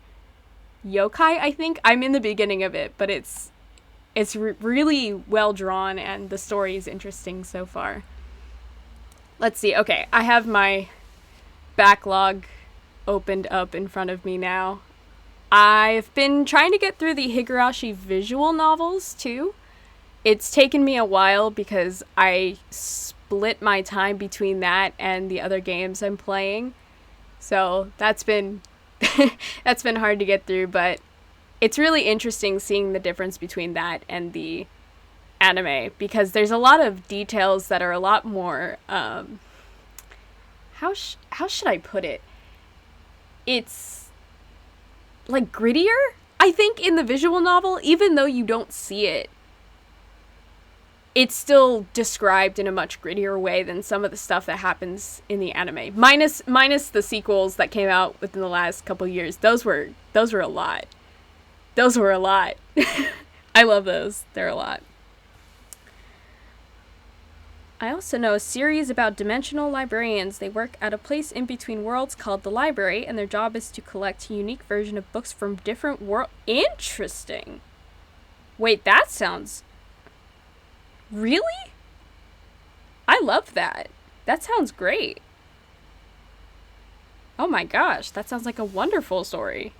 yokai, I think. I'm in the beginning of it, but it's really well drawn, and the story is interesting so far. Let's see. Okay, I have my backlog opened up in front of me now. I've been trying to get through the Higurashi visual novels too. It's taken me a while because I split my time between that and the other games I'm playing. So that's been that's been hard to get through, but it's really interesting seeing the difference between that and the anime, because there's a lot of details that are a lot more how should I put it? It's like grittier, I think, in the visual novel. Even though you don't see it, it's still described in a much grittier way than some of the stuff that happens in the anime. Minus the sequels that came out within the last couple years. Those were a lot. Those were a lot. I love those. They're a lot. I also know a series about dimensional librarians. They work at a place in between worlds called the Library, and their job is to collect a unique version of books from different worlds. Interesting. Wait, that sounds... Really? I love that. That sounds great. Oh my gosh, that sounds like a wonderful story.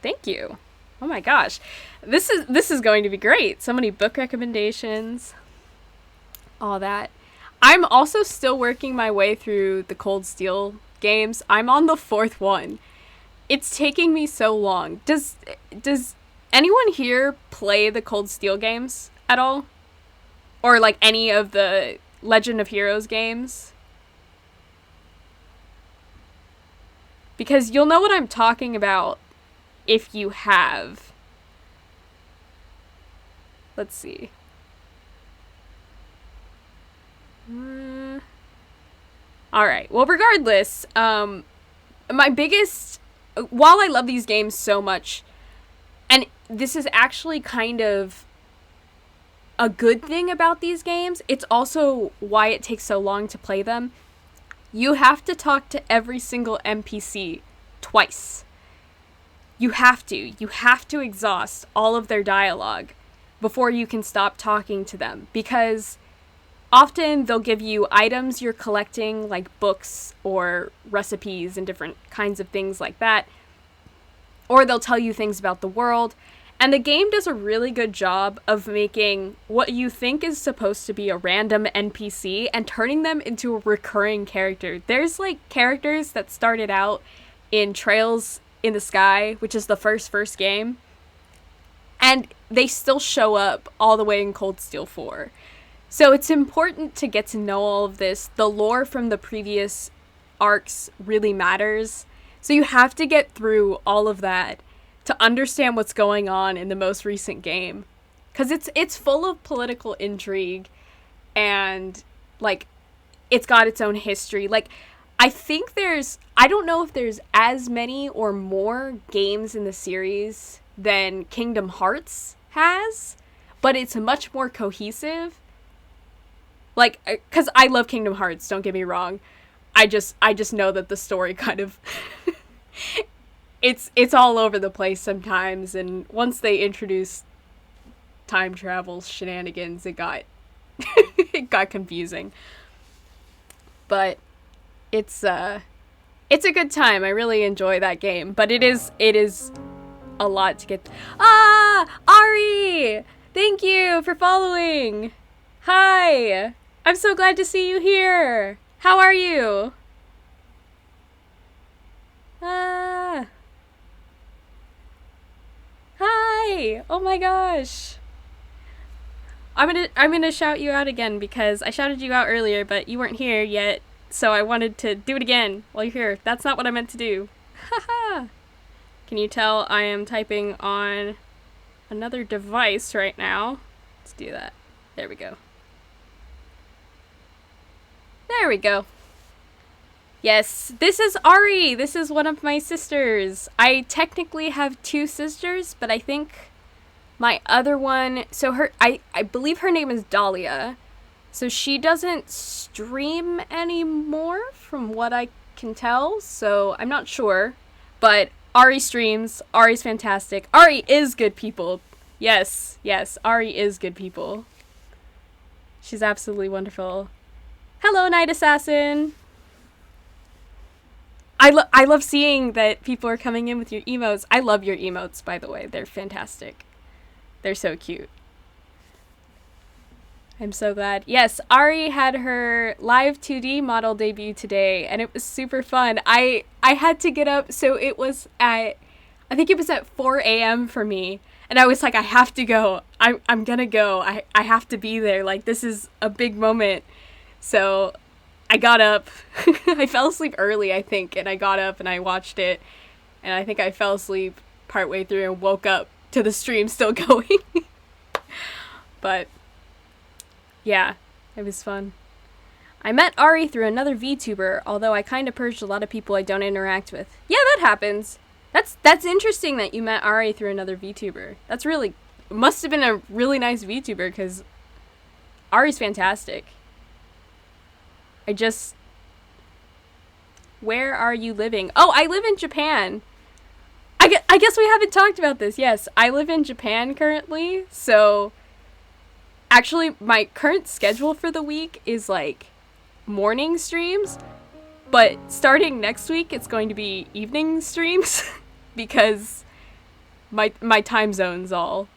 Thank you. Oh my gosh. This is going to be great. So many book recommendations. All that. I'm also still working my way through the Cold Steel games. I'm on the 4th one. It's taking me so long. Does anyone here play the Cold Steel games at all? Or like any of the Legend of Heroes games? Because you'll know what I'm talking about if you have. Let's see. Alright, well, regardless, my biggest... While I love these games so much, and this is actually kind of a good thing about these games, it's also why it takes so long to play them. You have to talk to every single NPC twice. You have to exhaust all of their dialogue before you can stop talking to them, because often they'll give you items you're collecting, like books or recipes and different kinds of things like that, or they'll tell you things about the world, and the game does a really good job of making what you think is supposed to be a random NPC and turning them into a recurring character. There's like characters that started out in Trails in the Sky, which is the first game, and they still show up all the way in Cold Steel 4. So it's important to get to know all of this. The lore from the previous arcs really matters. So you have to get through all of that to understand what's going on in the most recent game. Because it's full of political intrigue and, like, it's got its own history. Like, I don't know if there's as many or more games in the series than Kingdom Hearts has, but it's much more cohesive. Like, because I love Kingdom Hearts, don't get me wrong. I just know that the story kind of it's all over the place sometimes, and once they introduced time travel shenanigans, it got it got confusing. But it's a good time. I really enjoy that game, but it is a lot to get. Ari! Thank you for following. Hi. I'm so glad to see you here. How are you? Hi. Oh my gosh. I'm gonna shout you out again because I shouted you out earlier, but you weren't here yet, so I wanted to do it again while you're here. That's not what I meant to do. Haha. Can you tell I am typing on another device right now? Let's do that. There we go. There we go. Yes, this is Ari. This is one of my sisters. I technically have two sisters, but I think my other one, so I believe her name is Dahlia. So she doesn't stream anymore from what I can tell, so I'm not sure. But Ari streams. Ari's fantastic. Ari is good people. Yes, Ari is good people. She's absolutely wonderful. Hello, Night Assassin. I love seeing that people are coming in with your emotes. I love your emotes, by the way. They're fantastic. They're so cute. I'm so glad. Yes, Ari had her live 2D model debut today, and it was super fun. I had to get up, so it was I think it was at 4 a.m. for me, and I was like, I have to go. I'm gonna go. I have to be there. Like, this is a big moment. So I got up. I fell asleep early, I think, and I got up and I watched it, and I think I fell asleep partway through and woke up to the stream still going. But yeah, it was fun. I met Ari through another VTuber, although I kind of purged a lot of people I don't interact with. Yeah, that happens. That's interesting that you met Ari through another VTuber. That's really, must have been a really nice VTuber, because Ari's fantastic. Where are you living? Oh, I live in Japan. I guess we haven't talked about this. Yes, I live in Japan currently, so actually my current schedule for the week is like morning streams, but starting next week it's going to be evening streams because my time zone's all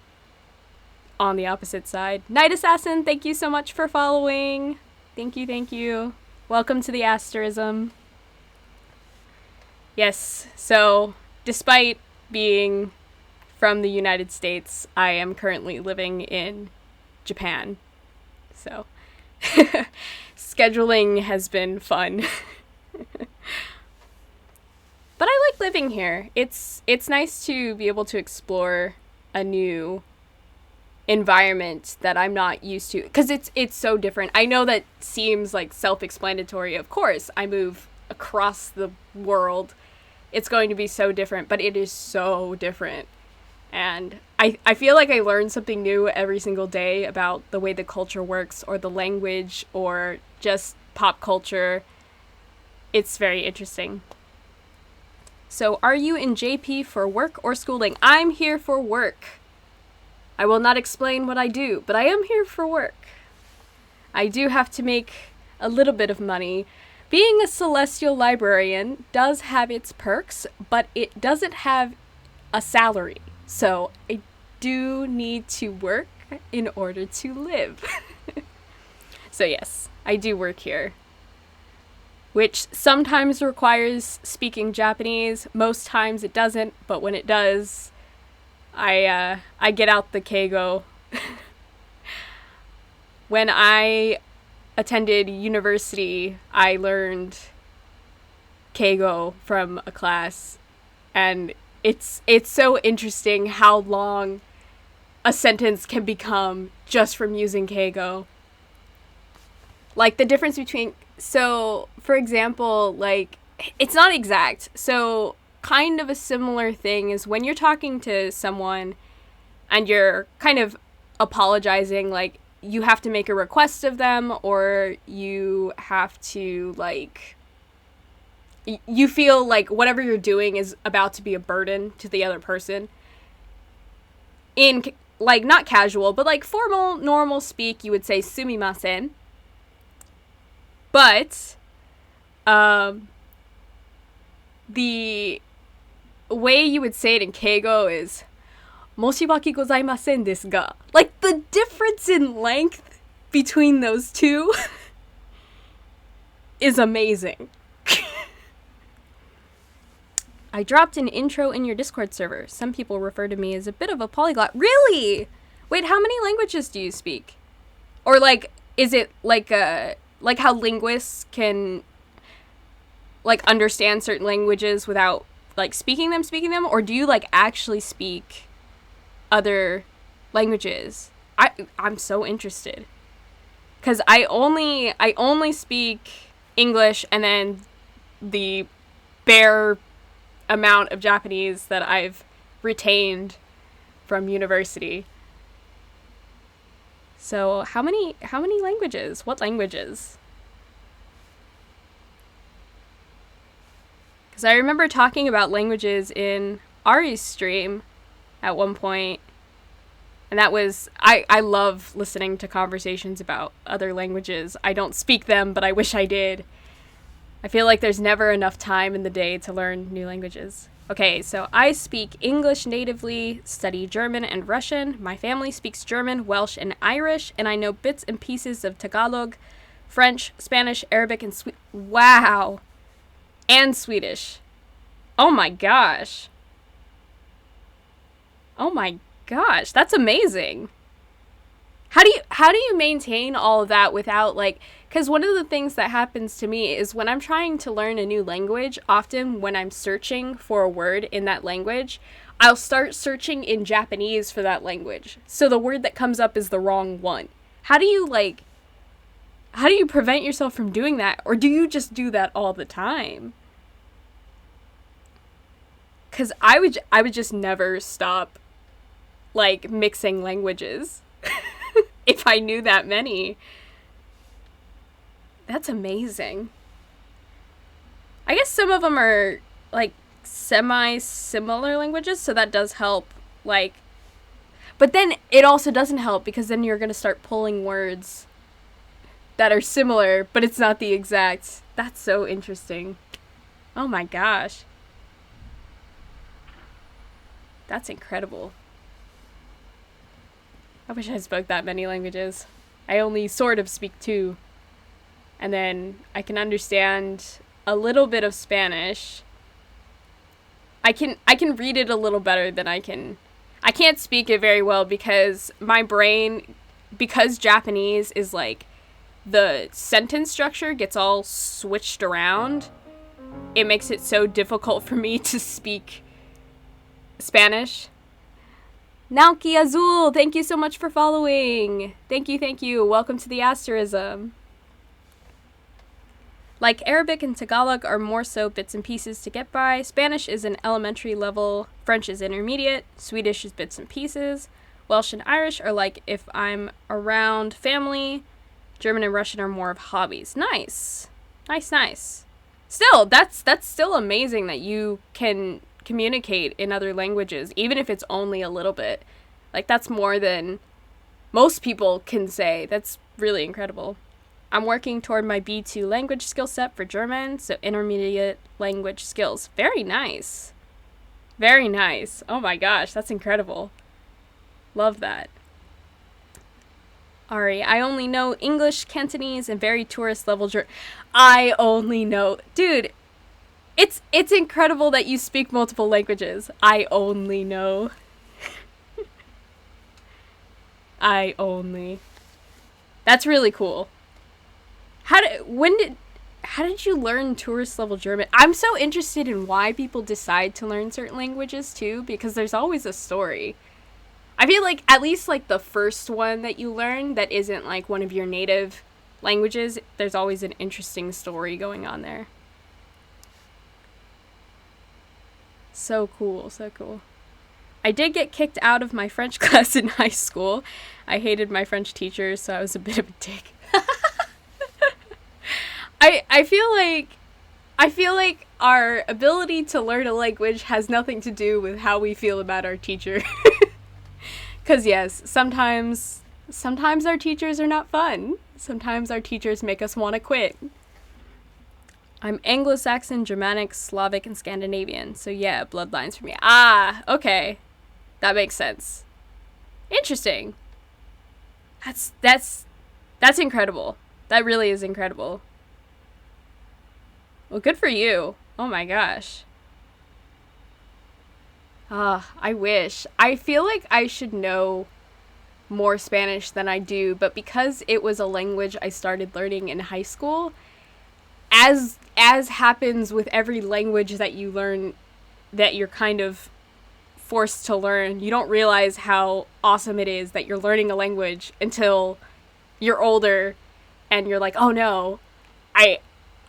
on the opposite side. Night Assassin, thank you so much for following. Thank you. Welcome to the Asterism. Yes, so despite being from the United States, I am currently living in Japan. So scheduling has been fun. But I like living here. It's nice to be able to explore a new environment that I'm not used to, because it's so different. I know that seems like self-explanatory. Of course, I move across the world. It's going to be so different, but it is so different. And I feel like I learn something new every single day about the way the culture works, or the language, or just pop culture. It's very interesting. So, are you in JP for work or schooling? I'm here for work. I will not explain what I do, but I am here for work. I do have to make a little bit of money. Being a celestial librarian does have its perks, but it doesn't have a salary. So I do need to work in order to live. So yes, I do work here, which sometimes requires speaking Japanese. Most times it doesn't, but when it does, I get out the keigo. when I attended university, I learned Keigo from a class, and it's so interesting how long a sentence can become just from using Keigo. Like, the difference between... So, for example, like, it's not exact. So, kind of a similar thing is when you're talking to someone and you're kind of apologizing, like, you have to make a request of them, or you have to, like... You feel like whatever you're doing is about to be a burden to the other person. In, like, not casual, but, like, formal, normal speak, you would say sumimasen. But, the way you would say it in Keigo is, moshibaki gozaimasen desu ga. Like, the difference in length between those two is amazing. I dropped an intro in your Discord server. Some people refer to me as a bit of a polyglot. Really? Wait, how many languages do you speak? Or, like, is it like how linguists can, like, understand certain languages without, like, speaking them? Or do you, like, actually speak other languages? I'm so interested. Because I only speak English and then the bare amount of Japanese that I've retained from university. So how many languages? What languages? Because I remember talking about languages in Ari's stream at one point, and that was, I love listening to conversations about other languages. I don't speak them, but I wish I did. I feel like there's never enough time in the day to learn new languages. Okay, so I speak English natively, study German and Russian. My family speaks German, Welsh, and Irish, and I know bits and pieces of Tagalog, French, Spanish, Arabic, and Wow! And Swedish. Oh my gosh. Oh my gosh, that's amazing. How do you maintain all of that without, like, because one of the things that happens to me is when I'm trying to learn a new language, often when I'm searching for a word in that language, I'll start searching in Japanese for that language. So the word that comes up is the wrong one. How do you prevent yourself from doing that? Or do you just do that all the time? Because I would just never stop, like, mixing languages. If I knew that many. That's amazing. I guess some of them are, like, semi-similar languages, so that does help, like... But then it also doesn't help, because then you're going to start pulling words that are similar, but it's not the exact. That's so interesting. Oh my gosh. That's incredible. I wish I spoke that many languages. I only sort of speak 2. And then I can understand a little bit of Spanish. I can read it a little better than I can. I can't speak it very well because my brain, because Japanese is like, the sentence structure gets all switched around. It makes it so difficult for me to speak Spanish. Naoki Azul, thank you so much for following. Thank you. Welcome to the Asterism. Like Arabic and Tagalog are more so bits and pieces to get by. Spanish is an elementary level. French is intermediate. Swedish is bits and pieces. Welsh and Irish are like if I'm around family. German and Russian are more of hobbies. Nice. Still, that's still amazing that you can communicate in other languages, even if it's only a little bit. Like, that's more than most people can say. That's really incredible. I'm working toward my B2 language skill set for German, so intermediate language skills. Very nice. Oh my gosh, that's incredible. Love that. Ari, I only know English, Cantonese, and very tourist level I only know... Dude, it's incredible that you speak multiple languages. I only know. That's really cool. How did you learn tourist level German? I'm so interested in why people decide to learn certain languages too, because there's always a story. I feel like at least like the first one that you learn that isn't like one of your native languages, there's always an interesting story going on there. So cool, so cool. I did get kicked out of my French class in high school. I hated my French teachers, so I was a bit of a dick. I feel like our ability to learn a language has nothing to do with how we feel about our teacher. 'Cause yes, sometimes our teachers are not fun. Sometimes our teachers make us want to quit. I'm Anglo-Saxon, Germanic, Slavic, and Scandinavian. So yeah, bloodlines for me. Ah, okay. That makes sense. Interesting. That's incredible. That really is incredible. Well, good for you. Oh my gosh. Ah, I wish. I feel like I should know more Spanish than I do, but because it was a language I started learning in high school, as happens with every language that you learn that you're kind of forced to learn, you don't realize how awesome it is that you're learning a language until you're older and you're like, "Oh no,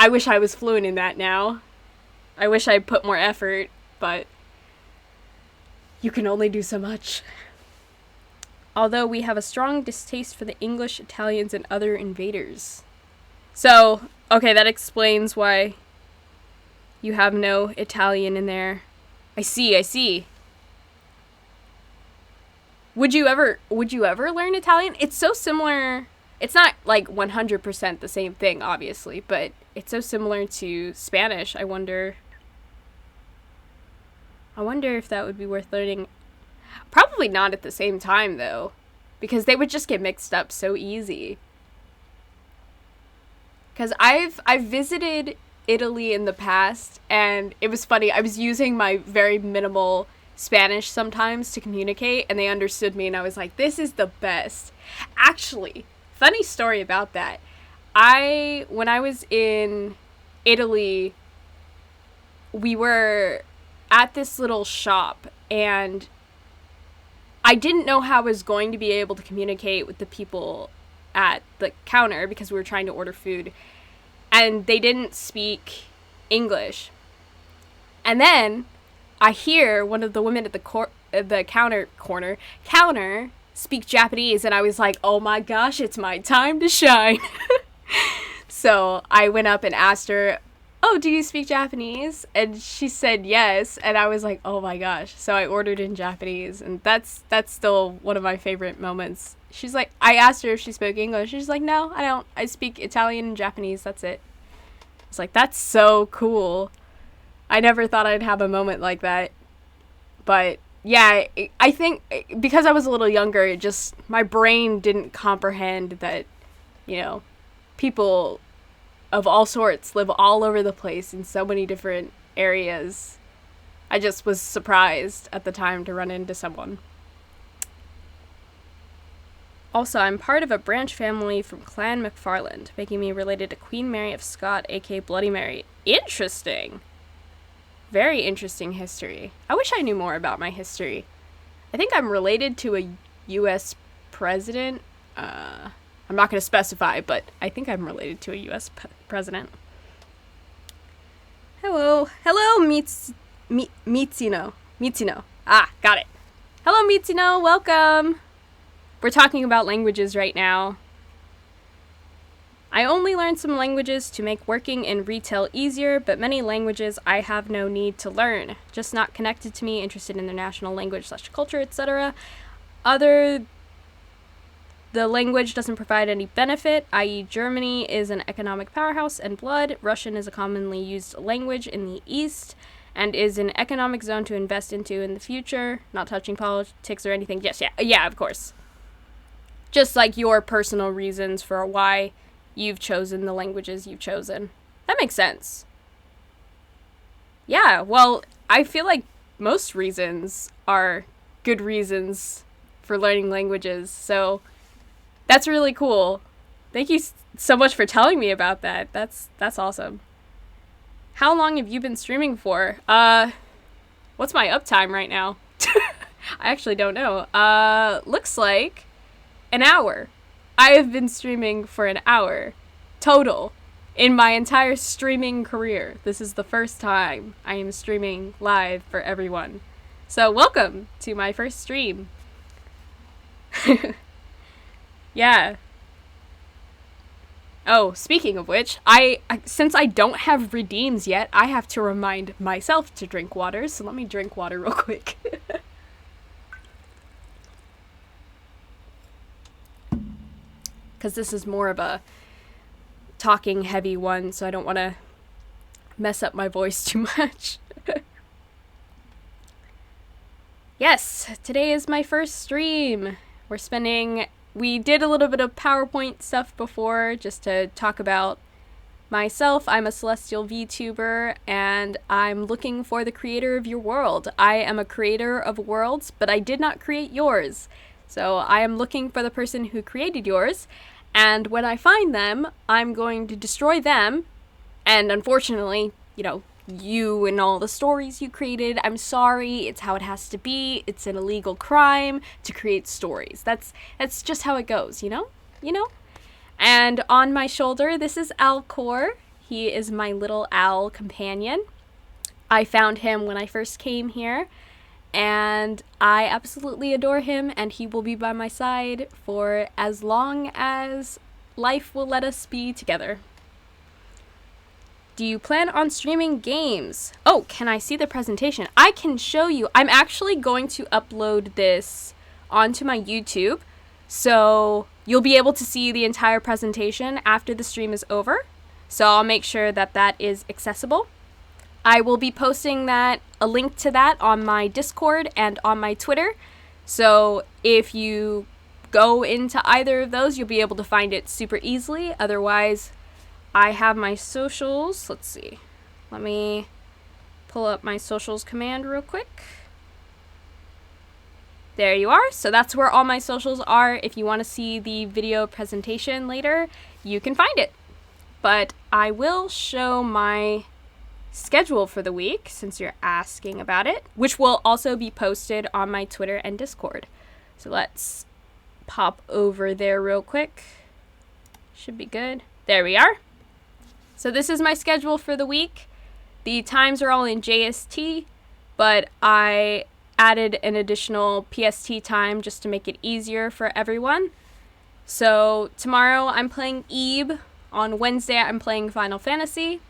I wish I was fluent in that now. I wish I put more effort, but you can only do so much." Although we have a strong distaste for the English, Italians, and other invaders. So, okay, that explains why you have no Italian in there. I see. Would you ever learn Italian? It's so similar. It's not like 100% the same thing, obviously, but it's so similar to Spanish. I wonder if that would be worth learning. Probably not at the same time, though, because they would just get mixed up so easy. Because I've visited Italy in the past, and it was funny. I was using my very minimal Spanish sometimes to communicate, and they understood me, and I was like, this is the best. Actually, funny story about that. When I was in Italy, we were at this little shop, and I didn't know how I was going to be able to communicate with the people at the counter because we were trying to order food, and they didn't speak English. And then I hear one of the women at the counter speak Japanese, and I was like, oh my gosh, it's my time to shine. So I went up and asked her, "Oh, do you speak Japanese?" And she said yes, and I was like, oh my gosh. So I ordered in Japanese, and that's still one of my favorite moments. She's like, I asked her if she spoke English. She's like, no, I don't. I speak Italian and Japanese, that's it. It's like, that's so cool. I never thought I'd have a moment like that. But yeah, I think because I was a little younger, it just, my brain didn't comprehend that, people of all sorts live all over the place in so many different areas. I just was surprised at the time to run into someone. Also, I'm part of a branch family from Clan McFarland, making me related to Queen Mary of Scott, aka Bloody Mary. Interesting! Very interesting history. I wish I knew more about my history. I think I'm related to a U.S. president. I'm not going to specify, but I think I'm related to a U.S. president. Hello, Mitsuno. Ah, got it. Hello, Mitsuno, welcome. We're talking about languages right now. I only learned some languages to make working in retail easier, but many languages I have no need to learn. Just not connected to me, interested in their national language/culture, etc. The language doesn't provide any benefit, i.e. Germany is an economic powerhouse and blood. Russian is a commonly used language in the East and is an economic zone to invest into in the future. Not touching politics or anything. Yes, yeah, of course. Just like your personal reasons for why you've chosen the languages you've chosen. That makes sense. Yeah, well, I feel like most reasons are good reasons for learning languages, so that's really cool. Thank you so much for telling me about that. That's awesome. How long have you been streaming for? What's my uptime right now? I actually don't know. Looks like an hour. I have been streaming for an hour total in my entire streaming career. This is the first time I am streaming live for everyone. So welcome to my first stream. Yeah. Oh, speaking of which, I since I don't have redeems yet, I have to remind myself to drink water, so let me drink water real quick. Because this is more of a talking heavy one, so I don't want to mess up my voice too much. Yes, today is my first stream. We did a little bit of PowerPoint stuff before just to talk about myself. I'm a Celestial VTuber and I'm looking for the creator of your world. I am a creator of worlds, but I did not create yours. So I am looking for the person who created yours, and when I find them, I'm going to destroy them. And unfortunately, you and all the stories you created, I'm sorry, it's how it has to be. It's an illegal crime to create stories. That's just how it goes, you know? And on my shoulder, this is Alcor. He is my little owl companion. I found him when I first came here, and I absolutely adore him, and he will be by my side for as long as life will let us be together. Do you plan on streaming games? Oh, can I see the presentation? I can show you. I'm actually going to upload this onto my YouTube, so you'll be able to see the entire presentation after the stream is over. So I'll make sure that that is accessible. I will be posting a link to that on my Discord and on my Twitter. So if you go into either of those, you'll be able to find it super easily. Otherwise, I have my socials. Let's see. Let me pull up my socials command real quick. There you are. So that's where all my socials are. If you want to see the video presentation later, you can find it. But I will show my schedule for the week, since you're asking about it, which will also be posted on my Twitter and Discord. So let's pop over there real quick. Should be good. There we are. So this is my schedule for the week. The times are all in JST, but I added an additional PST time just to make it easier for everyone. So tomorrow I'm playing Eve. On Wednesday I'm playing Final Fantasy.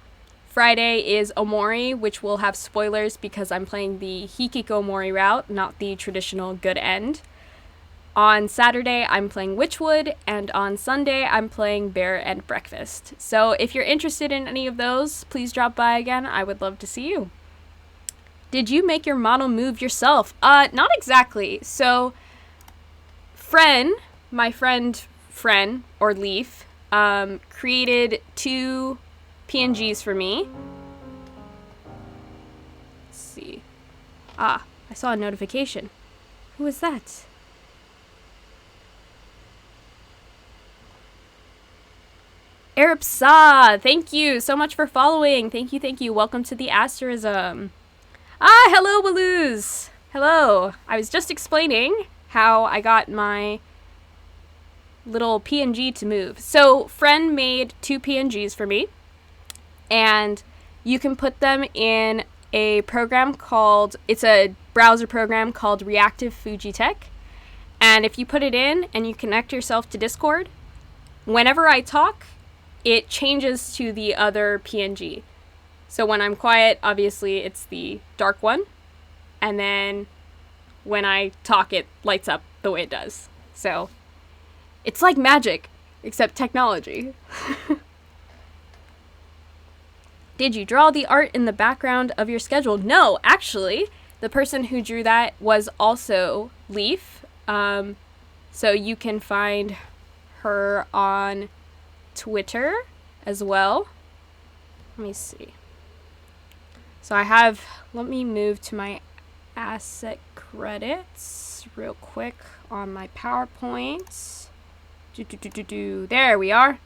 Friday is Omori, which will have spoilers because I'm playing the Hikikomori route, not the traditional good end. On Saturday, I'm playing Witchwood, and on Sunday, I'm playing Bear and Breakfast. So if you're interested in any of those, please drop by again. I would love to see you. Did you make your model move yourself? Not exactly. So, my friend Fren, or Leaf, created 2 PNGs for me. Let's see. I saw a notification. Who was that? Ursae, thank you so much for following. Thank you. Welcome to the Asterism. Hello, Waloos. Hello. I was just explaining how I got my little PNG to move. So, Fren made 2 PNGs for me, and you can put them in a program it's a browser program called Reactive Fujitech. And if you put it in and you connect yourself to Discord, whenever I talk, it changes to the other PNG. So when I'm quiet, obviously it's the dark one. And then when I talk, it lights up the way it does. So it's like magic, except technology. Did you draw the art in the background of your schedule? No, actually, the person who drew that was also Leaf. So you can find her on Twitter as well. Let me see. So let me move to my asset credits real quick on my PowerPoint. There we are.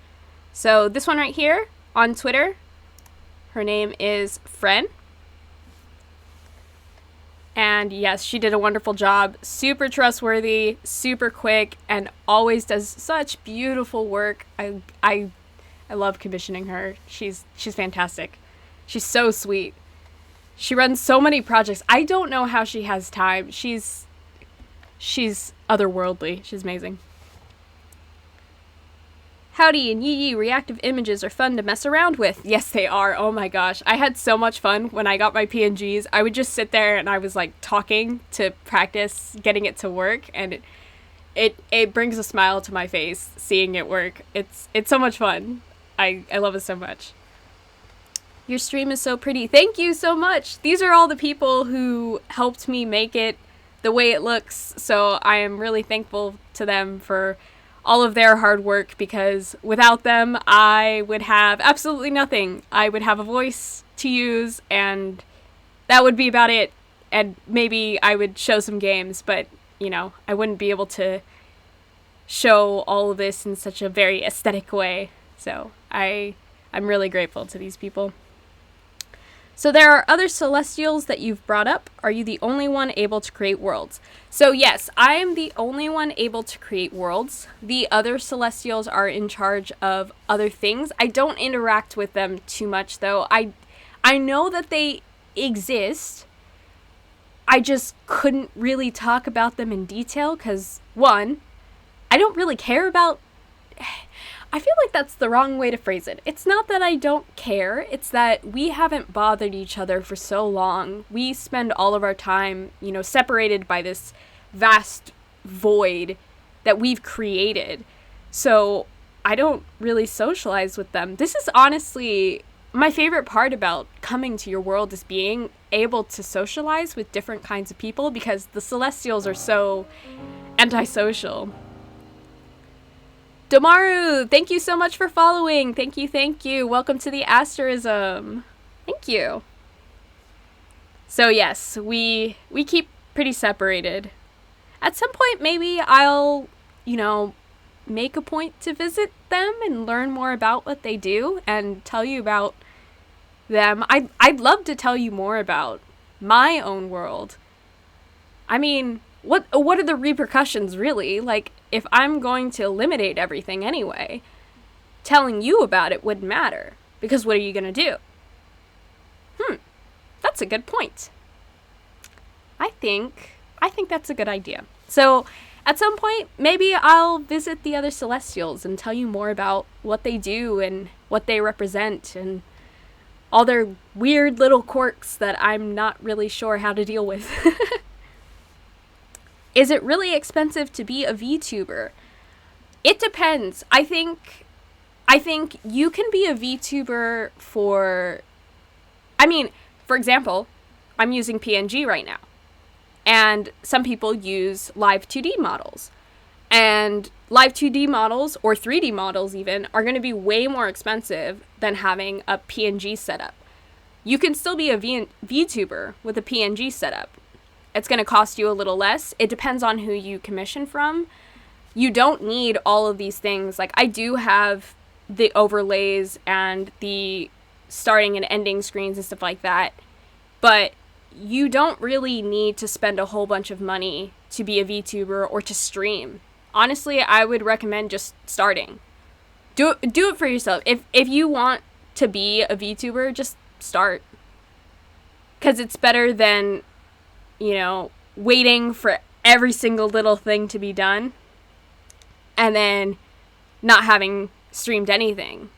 So this one right here on Twitter, her name is Fren. And yes, she did a wonderful job. Super trustworthy, super quick, and always does such beautiful work. I love commissioning her. She's fantastic. She's so sweet. She runs so many projects. I don't know how she has time. She's otherworldly. She's amazing. Howdy and yee, reactive images are fun to mess around with. Yes, they are. Oh my gosh. I had so much fun when I got my PNGs. I would just sit there and I was like talking to practice getting it to work, and it brings a smile to my face seeing it work. It's so much fun. I love it so much. Your stream is so pretty. Thank you so much. These are all the people who helped me make it the way it looks, so I am really thankful to them for all of their hard work, because without them, I would have absolutely nothing. I would have a voice to use, and that would be about it. And maybe I would show some games, but, you know, I wouldn't be able to show all of this in such a very aesthetic way. So I'm really grateful to these people. So there are other Celestials that you've brought up. Are you the only one able to create worlds? So yes, I am the only one able to create worlds. The other Celestials are in charge of other things. I don't interact with them too much, though. I know that they exist. I just couldn't really talk about them in detail because, one, I don't really care about... I feel like that's the wrong way to phrase it. It's not that I don't care, it's that we haven't bothered each other for so long. We spend all of our time, you know, separated by this vast void that we've created. So I don't really socialize with them. This is honestly my favorite part about coming to your world, is being able to socialize with different kinds of people, because the Celestials are so antisocial. Domaru, thank you so much for following. Thank you. Welcome to the Asterism. Thank you. So yes, we keep pretty separated. At some point, maybe I'll, you know, make a point to visit them and learn more about what they do and tell you about them. I'd love to tell you more about my own world. I mean, what are the repercussions, really? Like, if I'm going to eliminate everything anyway, telling you about it wouldn't matter, because what are you going to do? That's a good point. I think that's a good idea. So, at some point, maybe I'll visit the other Celestials and tell you more about what they do and what they represent and all their weird little quirks that I'm not really sure how to deal with. Is it really expensive to be a VTuber? It depends. I think you can be a VTuber for... I mean, for example, I'm using PNG right now. And some people use live 2D models. And live 2D models, or 3D models even, are going to be way more expensive than having a PNG setup. You can still be a VTuber with a PNG setup. It's going to cost you a little less. It depends on who you commission from. You don't need all of these things. Like, I do have the overlays and the starting and ending screens and stuff like that. But you don't really need to spend a whole bunch of money to be a VTuber or to stream. Honestly, I would recommend just starting. Do it for yourself. If you want to be a VTuber, just start. Because it's better than, you know, waiting for every single little thing to be done and then not having streamed anything.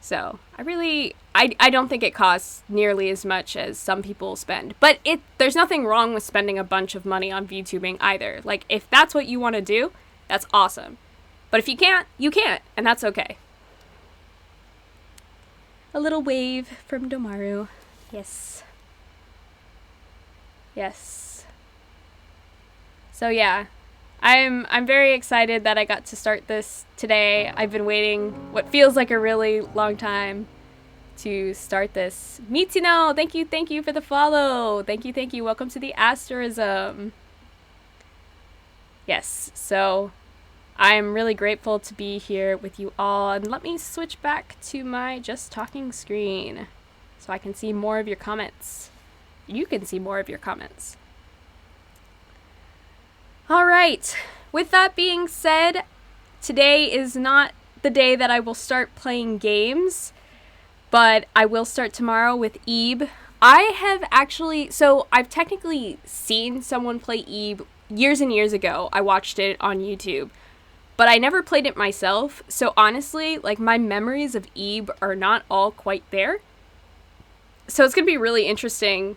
So I don't think it costs nearly as much as some people spend. But there's nothing wrong with spending a bunch of money on VTubing either. Like, if that's what you want to do, that's awesome. But if you can't, you can't, and that's okay. A little wave from Domaru. Yes. Yes. So yeah, I'm very excited that I got to start this today. I've been waiting what feels like a really long time to start this. Mitsuno, thank you for the follow. Thank you. Welcome to the Asterism. Yes, so I am really grateful to be here with you all, and let me switch back to my just talking screen so I can see more of your comments. You can see more of your comments. All right, with that being said, today is not the day that I will start playing games, but I will start tomorrow with Ebe. I've technically seen someone play Ebe years and years ago. I watched it on YouTube, but I never played it myself. So honestly, like, my memories of Ebe are not all quite there. So it's going to be really interesting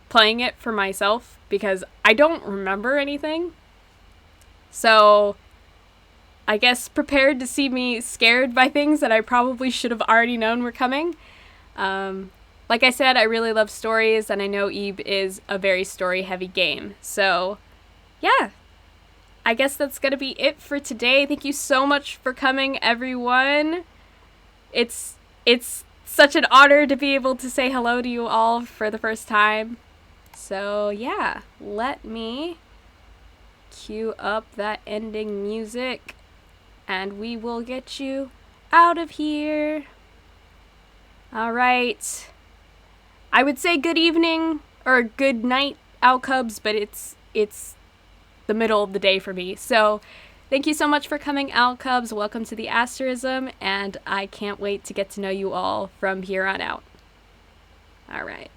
playing it for myself because I don't remember anything. So I guess prepared to see me scared by things that I probably should have already known were coming. Like I said, I really love stories, and I know Ebe is a very story-heavy game. So, yeah. I guess that's going to be it for today. Thank you so much for coming, everyone. It's such an honor to be able to say hello to you all for the first time. So, yeah. Let me cue up that ending music, and we will get you out of here. All right. I would say good evening or good night, Owl Cubs, but it's the middle of the day for me. So thank you so much for coming, Owl Cubs. Welcome to the Asterism, and I can't wait to get to know you all from here on out. All right.